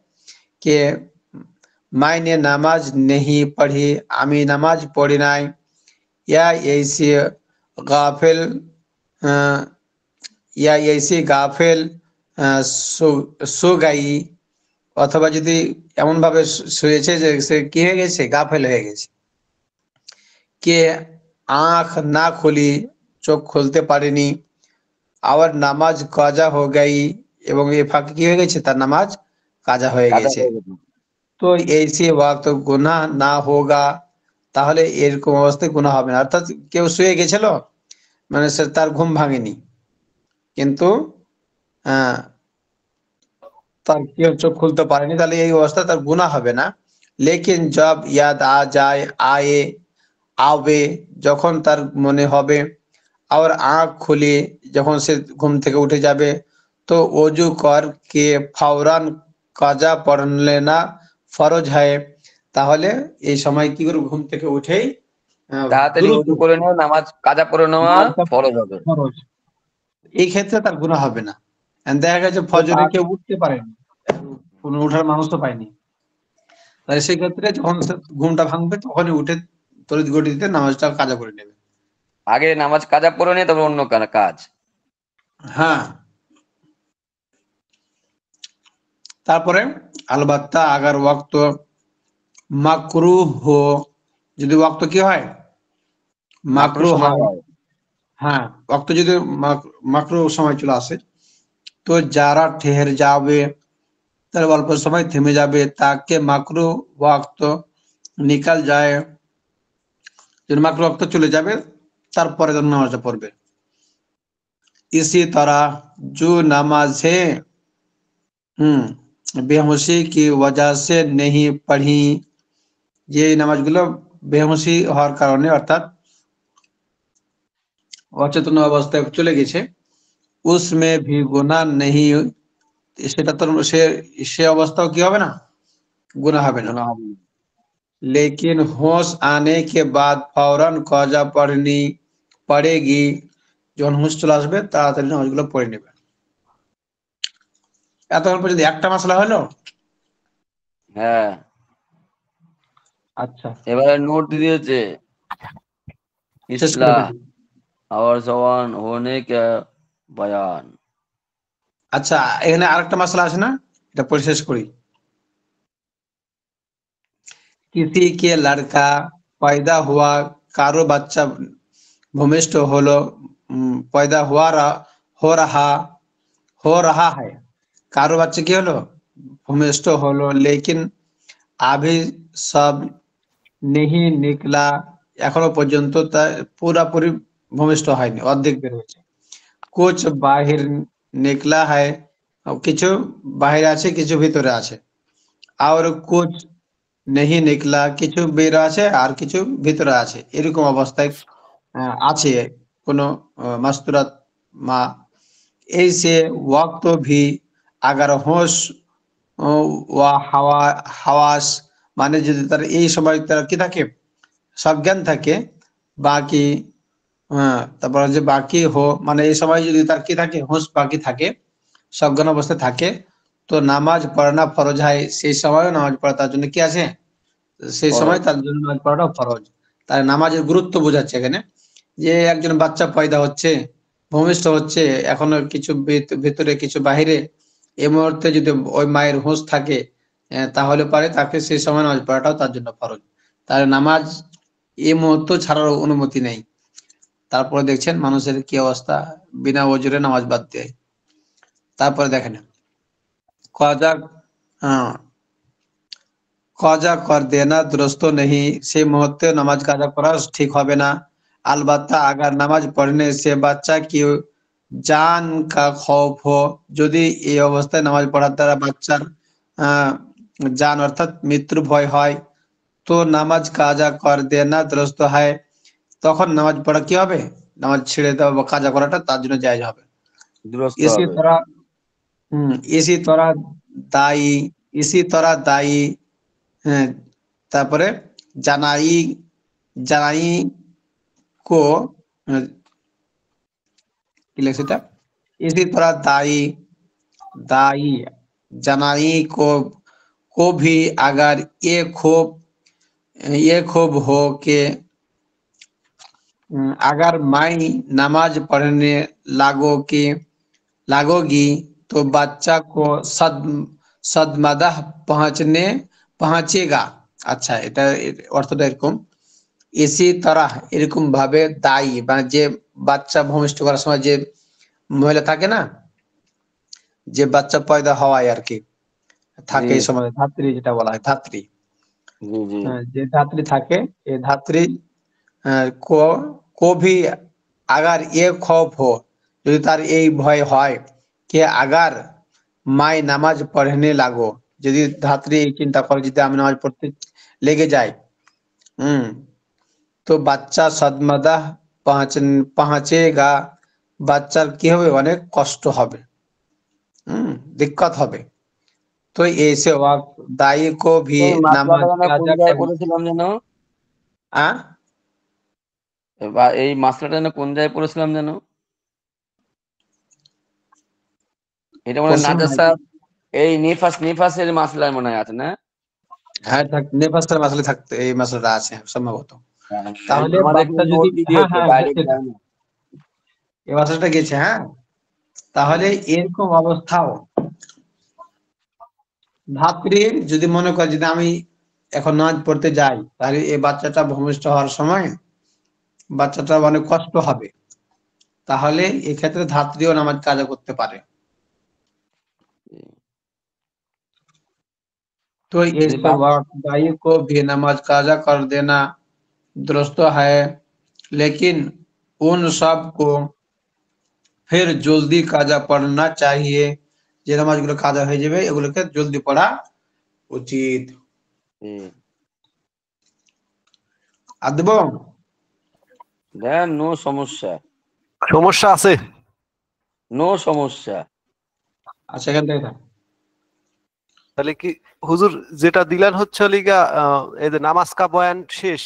কে মাইনে নামাজ নেহি পড়ি, আমি নামাজ পড়ি নাই, या ऐसी गाफिल या ऐसी गाफिल সো গাই, অথবা যদি এমন ভাবে শুয়েছে যে সে কি হয়ে গেছে, গাফেল হয়ে গেছে। কে আঁখ না খুলি, চোখ খুলতে পারেনি, আবার নামাজ কাজা হো গাই, এবং এই ফাঁকে কি হয়ে গেছে, তার নামাজ কাজা হয়ে কাজা গেছে। হয়ে গেছে। তো ऐसे वक्त गुनाह ना होगा, তাহলে এরকম অবস্থায় গুনাহ হবে না। অর্থাৎ কেউ শুয়ে গেছিল, মানে সে তার ঘুম ভাঙেনি, কিন্তু তার কেউ চোখ খুলতে পারেনি, তাহলে এই অবস্থা তার গুনাহ হবে না। লেকিন জব ইয়াদ আ যায় আয়ে আবে, যখন তার মনে হবে, और आंख खुली যখন সে ঘুম থেকে উঠে যাবে तो वजू कर के फौरन কাজা পড় लेना फरज है তাহলে এই সময় কি করে ঘুম থেকে উঠেই তাড়াতাড়ি দ্রুত ওযু করে নেওয়া, নামাজ কাজা পড়ে নেওয়া নামাজটা ফরজ হবে। ফরজ। এই ক্ষেত্রে তার গুনাহ হবে না। দেখা গেছে তো ফজরে তার কেউ উঠতে পারেনি, কোনো উঠার মানুষ তো পায়নি, তাই সেই ক্ষেত্রে যখন সে ঘুমটা ভাঙবে তখনই উঠে তড়িৎ গতিতে নামাজটা কাজা করে নেবে। আগে নামাজ কাজা পড়ে নিয়ে তারপর অন্য কাজ। হ্যাঁ, তারপরে আলবাত্তা আগার ওয়াক্ত মাকরুহ হো, যদি ওয়াক্ত কি হয় মাকরুহ সময় হয়, হয়। হ্যাঁ ওয়াক্ত যদি মাকরুহ সময় চলে আসে তো যারা ঠের যাবে তার অল্প সময় থেমে যাবে, তাকে মাকরুহ ওয়াক্ত নিকাল যায়, যদি মাকরুহ ওয়াক্ত চলে যাবে তারপরে যেন নামাজটা পড়বে। इसी तरह जो नमाजें बेहोशी की वजह से नहीं पढ़ी, যে নামাজগুলো বেহুশি হওয়ার কারণে অর্থাৎ অচেতন অবস্থায় চলে গেছে, उसमें भी गुनाह नहीं, সেটা তো সে অবস্থাও কি হবে না, গুনাহ হবে না। গুনাহ হবে না। लेकिन होश आने के बाद फौरन कज़ा पढ़नी पड़ेगी, যখন হুঁশ চলে আসবে তাড়াতাড়ি নামাজগুলো পড়ে নেবে। এতক্ষণ পর্যন্ত একটা মাসলা হলো। হ্যাঁ, আচ্ছা, এবারে নোট দিয়েছে শেষ করে ইসলাহ ফেলি। और जवान होने का बयान। আচ্ছা, এখানে আরেকটা মাসলা আছে না, এটা পড়ে শেষ করি। किसी के लड़का पैदा हुआ, कारो बच्चा भूमिष्ठ হলো, पैदा हो रहा है, कारो बच्चा কি হলো, भूमिष्ठ হলো, लेकिन अभी सब नहीं निकला, এখনো পর্যন্ত তা পুরোপুরি ভূমিষ্ঠ হয়নি, অর্ধেক বের হয়েছে। कुछ बाहर निकला है, কিছু বাইরে আছে কিছু ভিতরে আছে, আর कुछ नहीं निकला, কিছু বের আছে আর কিছু ভিতরে আছে, এরকম অবস্থায় আছে কোনো মাস্তুরাত মা। ऐसे वक्त भी अगर होश ওয়া হাওয়াস, মানে যদি তার এই সময় তার কি থাকে, সজ্ঞান থাকে, বাকি তারপর যে বাকি মানে এই সময় যদি তার কি থাকে, হোশ বাকি থাকে, সজ্ঞান অবস্থায় থাকে, তো নামাজ পড়ানো ফরজ হয়, সেই সময় নামাজ পড়া তার জন্য কি আছে, সেই সময় ফরজ। তার জন্য নামাজ পড়াটা ফরজ। তাই নামাজের গুরুত্ব বোঝাচ্ছে এখানে, যে একজন বাচ্চা পয়দা হচ্ছে, ভূমিষ্ঠ হচ্ছে, এখনো কিছু ভিতরে কিছু বাহিরে, এই মুহূর্তে যদি ওই মায়ের হুঁশ থাকে তাহলে পারে তাকে সেই সময় নামাজ পড়াটাও তার জন্য ফরজ। তার নামাজ এই মুহূর্ত ছাড়ার অনুমতি নেই। তারপরে দেখছেন মানুষের কি অবস্থা, বিনা ওজুরে নামাজ বাদ দেয়। তারপরে দেখেন কাজা কাজা কর দেনা दुरुस्त नहीं, সেই মুহূর্তে নামাজ কাজা করা ঠিক হবে না। अलबत्ता अगर नामाज पढ़ने से बच्चा की जान का खौफ हो, যদি এই অবস্থায় নামাজ পড়ার দ্বারা বাচ্চার জান অর্থাৎ মৃত্যুর ভয় হয়, তো নামাজ কাজা কর দেনা दुरुस्त है, তখন নামাজ পড়া কি হবে, নামাজ ছেড়ে দেওয়া বা কাজা করাটা তার জন্য জায়েজ হবে। দুরস্ত इसी হবে। तरह इसी तरह दाई, इसी तरह दाई, হ্যাঁ তারপরে জানাই, জানাই को কি লেখছে এটা, इसी तरह दाई, दाई जनाई को भी अगर ये खूब हो के अगर माई नमाज पढ़ने लागोगी तो बच्चा को सदमदह पहुंचेगा। আচ্ছা, এটা অর্থটা এরকম, এসি তারা এরকম ভাবে দায়ী, মানে যে বাচ্চা ভূমিষ্ঠ করার সময় যে মহিলা থাকে না, যে বাচ্চা পয়দা হওয়ায় আর কি থাকে, জি এই সময় ধাত্রী যেটা বলা হয়, ধাত্রী, জি জি। যে ধাত্রী থাকে, এই ধাত্রী को को भी अगर ये खौफ हो, যদি তার এই ভয় হয়, কে আগার মাই নামাজ পড়নে লাগো, যদি ধাত্রী এই চিন্তা করে যদি আমি নামাজ পড়তে লেগে যাই, তো বাচ্চা সদমাদা पहुंचेगा বাচ্চার কি হবে অনেক কষ্ট হবে दिक्कत হবে तो ऐसे वक्त दाई को भी এই नमाज মাসলাটা যেন কোন काजा জায়গায় करना পড়েছিলাম যেন हाँ এই মাসলাটা যেন কোন জায়গায় পড়েছিলাম যেন এটা মনে হয় পরশু নাজাসা এই নিফাসের মাসলায় মনে হয় আছে না হ্যাঁ নেফাসের মাসলা থাকতে এই মাসলাটা আছে সম্ভবত তাহলে আমাদের বাচ্চা নোট যদি দিয়ে হ্যাঁ দিয়েছে হ্যাঁ ডাইরেক্ট সেটা এই মাসলাটা গেছে হ্যাঁ তাহলে এরকম অবস্থাও ধাত্রীর যদি মনে করে যদি আমি এখন নামাজ পড়তে যাই তাহলে এই বাচ্চাটা ভূমিষ্ঠ হওয়ার সময় বাচ্চাটা অনেক কষ্ট হবে তাহলে এক্ষেত্রে ধাত্রীও নামাজ কাজা করতে পারে तो ऐसे वक्त दाई को भी नमाज काजा कर देना दुरुस्त है लेकिन उन सब को फिर जल्दी काजा पढ़ना चाहिए যে নামাজগুলো কাজা হয়ে যাবে এগুলোকে জলদি পড়া উচিত আর দেব দেন নো সমস্যা সমস্যা আছে নো সমস্যা আচ্ছা এখান থেকে থাক। তাহলে কি হুজুর যেটা দিলেন হচ্ছে লিগা এই যে নামাজ কা বয়ান শেষ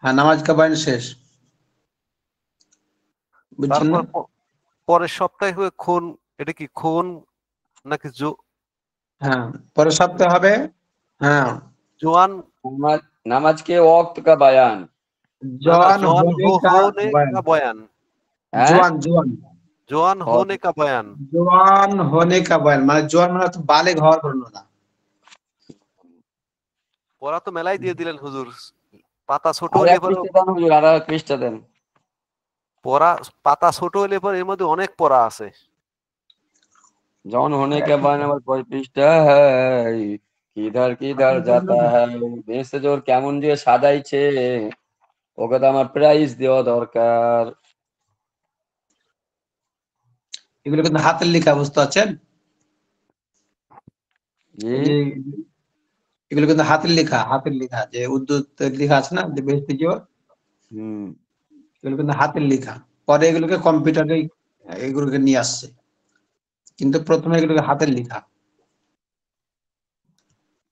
হ্যাঁ নামাজ কা বয়ান শেষ বুঝছেন না তারপর পরের সপ্তাহে হবে খুন এটা কি খুন নাকি হ্যাঁ পরের সপ্তাহে হবে হ্যাঁ জোয়ান नमाज के वक्त का बयान जवान জোয়ান होने का होने बयान का बयान है जवान जवान জোয়ান होने का बयान जवान होने का बयान মানে জোয়ান মানে তো বালেগ হওয়ার বর্ণনা পড়া তো মেলাই দিয়ে দিলেন হুজুর পাতা ছোট আর হলে এক পরে পৃষ্ঠা দেন হুজুর, আর এক পৃষ্ঠা দেন পড়া পাতা ছোট হলে পরে এর মধ্যে অনেক পড়া আছে जौन होने के बाद नंबर कोई पृष्ठा है किधर किधर जाता है বেশ জোর কেমন যে সাজাইছে ওকে তো আমার প্রাইজ দেওয়া দরকার এগুলো কিন্তু হাতের লেখা বুঝতে পারছেন জি এই যে এগুলো কিন্তু হাতের লেখা যে উর্দু লেখা আছে না যে বেহেশতি জোর হুম এগুলো কিন্তু হাতের লেখা পরে এগুলোকে কম্পিউটারে এগুলোকে নিয়ে আসছে কিন্তু প্রথমে এগুলোকে হাতের লেখা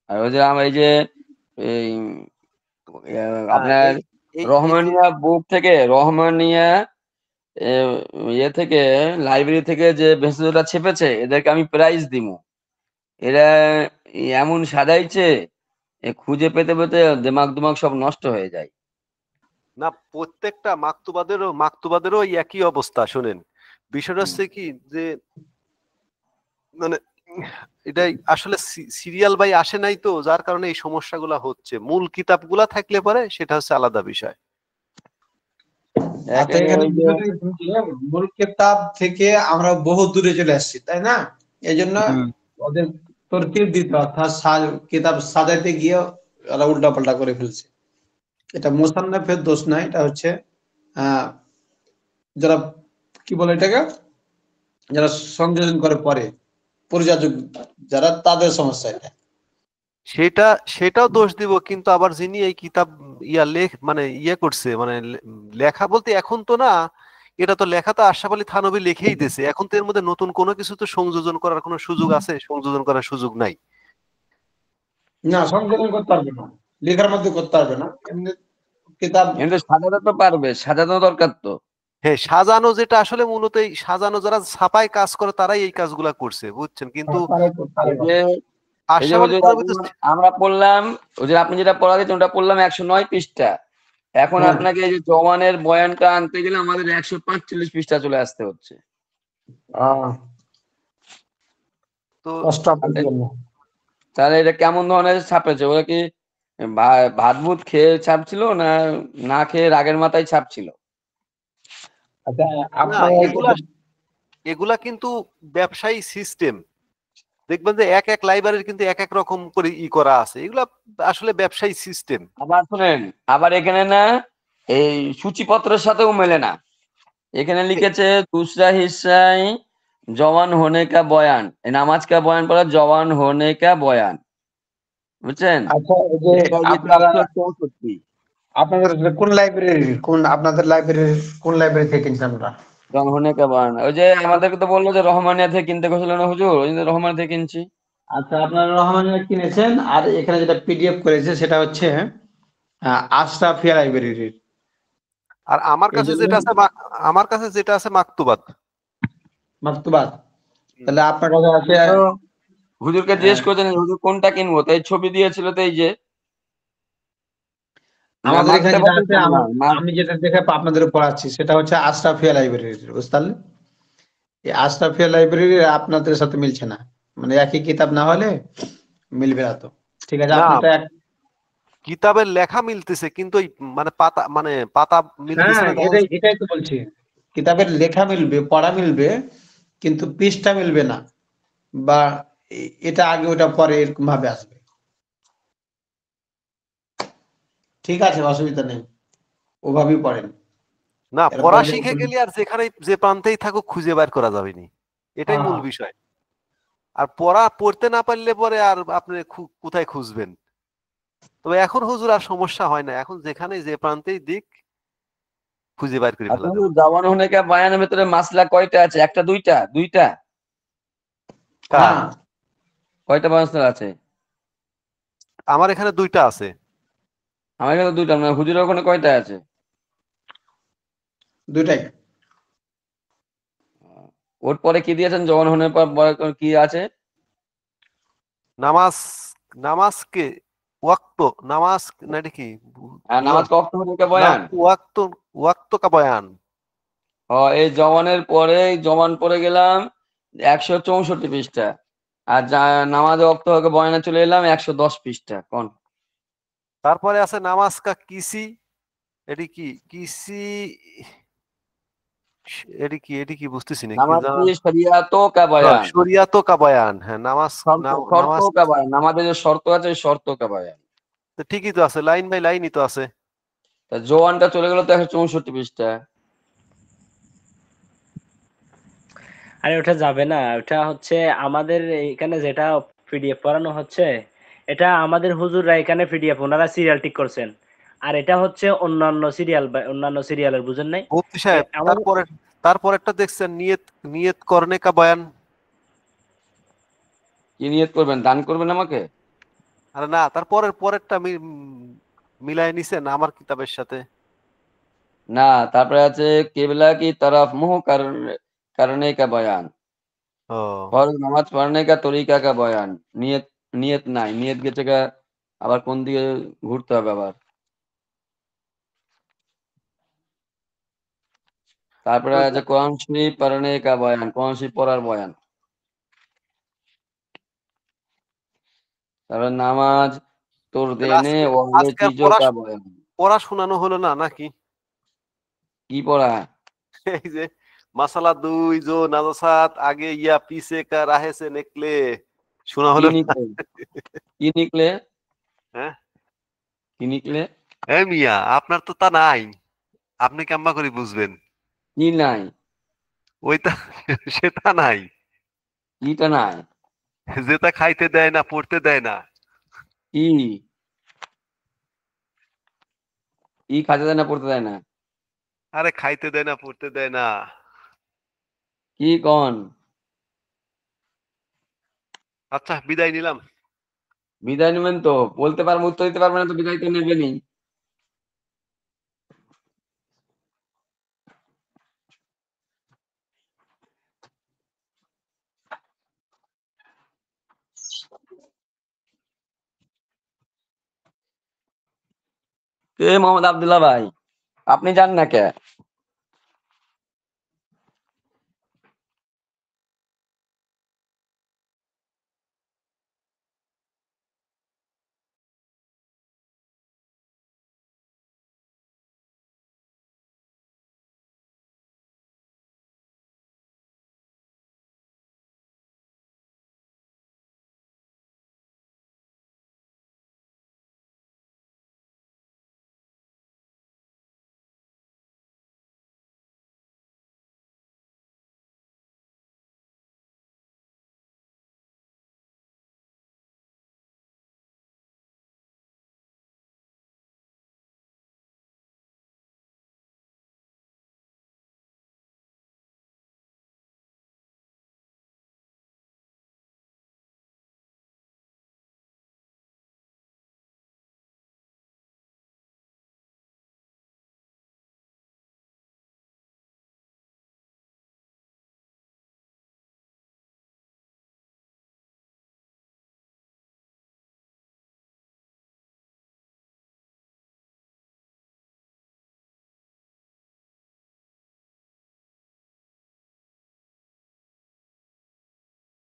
আর ওই যে আমার এই যে এই আপনার রহমানিয়া বুক থেকে রহমানিয়া ইয়ে থেকে লাইব্রেরি থেকে যে ভেষজটা ছেপেছে এদেরকে আমি প্রাইজ দিমু এরা এমন সাজাইছে খুঁজে পেতে পেতে দিমাগ দুমাগ সব নষ্ট হয়ে যায় না প্রত্যেকটা মাকতুবাদেরও একই অবস্থা শুনেন বিষয়টা হচ্ছে কি যে মানে এটাই আসলে সিরিয়াল বাই আসে নাই তো যার কারণে এই সমস্যাগুলো হচ্ছে মূল কিতাবগুলা থাকলে পরে সেটা হচ্ছে আলাদা বিষয় মূল কিতাব থেকে আমরা বহু দূরে চলে আসছি তাই না এই জন্য ওদের তরকিব দিতে অর্থাৎ কিতাব সাজাইতে গিয়ে ওরা উল্টা পাল্টা করে ফেলছে এটা মুসান্নাফের দোষ না এটা হচ্ছে যারা কি বলে এটাকে যারা সংযোজন করে পরে পরিযাজক যারা তাদের সমস্যা এটা সেটাও দোষ দিব কিন্তু আবার যিনি এই কিতাব করছে মানে লেখা বলতে এখন তো না এটা তো লেখা তো আশরাফ আলী থানভী লিখেই দিয়েছে এখন তো এর মধ্যে নতুন কোনো কিছু তো সংযোজন করার কোনো সুযোগ আছে সংযোজন করার সুযোগ নাই না সংযোজন করতে পারবে না লেখার মধ্যে করতে পারবে না এমনি কিতাব কিন্তু সাজাতে তো পারবে সাজানো দরকার তো হ্যাঁ সাজানো যেটা আসলে মূলত এই সাজানো যারা ছাপায় কাজ করে তারাই এই কাজগুলা করছে বুঝছেন কিন্তু আমরা পড়লাম ওই যে আপনি যেটা পড়া দিয়েছেন ওটা পড়লাম 109 পৃষ্ঠা এখন আপনাকে এই যে জওয়ানের বয়ানটা আনতে গেলে আমাদের 145 পৃষ্ঠা চলে আসতে হচ্ছে তো তাহলে এটা কেমন ধরনের ছাপেছে ওরা কি ভাত ভুত খেয়ে ছাপছিল না না খেয়ে রাগের মাথায় ছাপছিল এগুলা কিন্তু ব্যবসায়ী সিস্টেম দেখবেন যে এক এক লাইব্রেরির কিন্তু এক এক রকম করে করা আছে এগুলা আসলে ব্যবসায়ী সিস্টেম আবার শুনেন আবার এখানে না এই সূচিপত্রের সাথেও মেলে না এখানে লিখেছে दूसरा हिस्सा जवान होने का बयान नामाज का बयान पड़ा जवान होने का बयान বুঝছেন আচ্ছা এই যে আপনারা আপনাদের কোন লাইব্রেরি, আপনাদের লাইব্রেরি কোন লাইব্রেরি থেকে কিনছেন আমরা? রংহনে বায়ান, ওই যে আমাদেরকে তো বললো যে রহমানিয়া থেকে কিনতে গেছিল না হুজুর, ওই জন্য রহমানিয়া থেকে কিনছি। আচ্ছা, আপনারা রহমানিয়া কিনেছেন, আর এখানে যেটা পিডিএফ করেছে সেটা হচ্ছে আশরাফিয়া লাইব্রেরির। আর আমার এই কাছে জন্য যেটা আছে আমার কাছে যেটা আছে মাকতুবাত। মাকতুবাত। তাহলে আপনার কাছে আছে তো হুজুরকে জিজ্ঞেস করেছেন হুজুর কোনটা কিনবো, তাই ছবি দিয়েছিল, তো এই যে না আমাদের এখানে যেটা মাকতাবাতে আছে, না আমি যেটা দেখে আপনাদের পড়াচ্ছি সেটা হচ্ছে আশরাফিয়া লাইব্রেরির, বুঝতে পারলেন? এই আশরাফিয়া লাইব্রেরি আপনাদের সাথে মিলছে না, মানে একই কিতাব না হলে মিলবে না তো। ঠিক আছে, না, আপনারটা কিতাবের লেখা মিলতেছে কিন্তু ওই পাতা মিলতেছে হ্যাঁ, না, দেখা এটাই যাচ্ছে। এটাই তো বলছি। কিতাবের লেখা মিলবে, পড়া মিলবে, কিন্তু পৃষ্ঠা মিলবে না, বা এটা আগে ওটা পরে এরকম ভাবে আসবে। ঠিক আছে, অসুবিধা নেই, ওভাবেই পড়েন। না, এরপরে পড়া শিখে গেলে আর যেখানে যে প্রান্তেই থাকুক খুঁজে বের করা যাবে নি, এটাই হ্যাঁ, মূল বিষয়। আর পড়া পড়তে না পারলে পরে আর আপনি কোথায় খুঁজবেন? তবে এখন হুজুর আর সমস্যা হয় না, এখন যেখানে যে প্রান্তেই দিক খুঁজে বের করে আচ্ছা ফেলা হুজুর, যাবে। জাওয়ান হুনেকা বায়ানের ভিতরে মাসলা কয়টা আছে? একটা দুইটা দুইটা কার? হ্যাঁ, কয়টা মাসলা আছে? আমার এখানে দুইটা আছে। আমার কাছে দুইটা, মানে হুজুরের ওখানে কয়টা আছে? দুইটাই। ওর পরে কি দিয়েছেন? জওয়ান হুনের পর কি আছে? নামাজ, নামাজকে ওয়াক্ত, নামাজ না এটা কি? আর নামাজ কখন হুনেকা না, বয়ান। ওয়াক্ত, ওয়াক্ত কা বয়ান। এই জওয়ানের পরে জওয়ান পড়ে গেলাম 164 পৃষ্ঠা, আর নামাজ ওয়াক্ত হবে বয়ানে চলে এলাম 110 পৃষ্ঠা। কোন তারপরে আছে নামাজ কা কিসি, এটি কি কিসি, এটি কি বুঝতেছি না কি নামাজ জানা। কি শরিয়াতো কা বয়ান, শরিয়াতো কা বয়ান, হ্যাঁ নামাজ, শর্ত শর্ত নামাজ। কা বয়ান, নামাজের যে শর্ত আছে ওই শর্ত কা বয়ান। তো ঠিকই তো আছে, লাইন বাই লাইনই তো আছে। তা জওয়ানটা চলে গেল তো 164 পৃষ্ঠা। আরে ওটা যাবে না, ওটা হচ্ছে আমাদের এখানে যেটা পিডিএফ পড়ানো হচ্ছে, এটা আমাদের হুজুররা এখানে পিডিএফ ওনারা সিরিয়াল ঠিক করছেন, আর এটা হচ্ছে অন্যান্য সিরিয়াল বা অন্যান্য সিরিয়ালের, বুঝেন নাই? মুফতি সাহেব, আমাদের তারপরেরটা দেখছেন নিয়ত, নিয়ত করনে কা বয়ান। কি নিয়ত করবেন? দান করবেন আমাকে? আরে না, তারপরের পরেরটা মিলাই নিছেন আমার কিতাবের সাথে। না, তারপরে আছে কেবলা কি তরফ মুহ करने का बयान, ও, ফরজ নামাজ পড়নে का তরিকা का বয়ান। নিয়ত, নিয়ত নাই, নিয়ত গেছে গা আবার কোন দিকে ঘুরতে হবে আবার। তারপরে আছে কোরআন শরীফ পড়নে का বয়ান, কোরআন শরীফ পড়ার বয়ান। তারপরে নামাজ তোর তাহলে দেনে আজকে, ওয়ালে আজকে আর চিজো কা বয়ান। পড়া শোনানো হলো না নাকি? কি পড়া? এই যে মাসালা দুই জো নাজাসাত আগে ইয়া পিছে কা রাহে সে নিকলে, শোনা কি হলো না? নিকলে? কি নিকলে? হ্যাঁ, কি নিকলে? এ মিয়া আপনার তো তা নাই, আপনি কেমবা করে বুঝবেন? কি নাই? ওইটা সেটা নাই, কিটা নাই? যেটা খাইতে দেয় না, পড়তে দেয় না। কি কি খাতে দেয় না, পড়তে দেয় না? আরে খাইতে দেয় না, পড়তে দেয় না। কি কন? আচ্ছা, বিদায় নিলাম। বিদায় নেবেন তো? বলতে পারবো, উত্তর দিতে পারবেন না তো বিদায় তো নেবেনই। কে মোহাম্মদ আব্দুল্লাহ ভাই, আপনি যান না কে?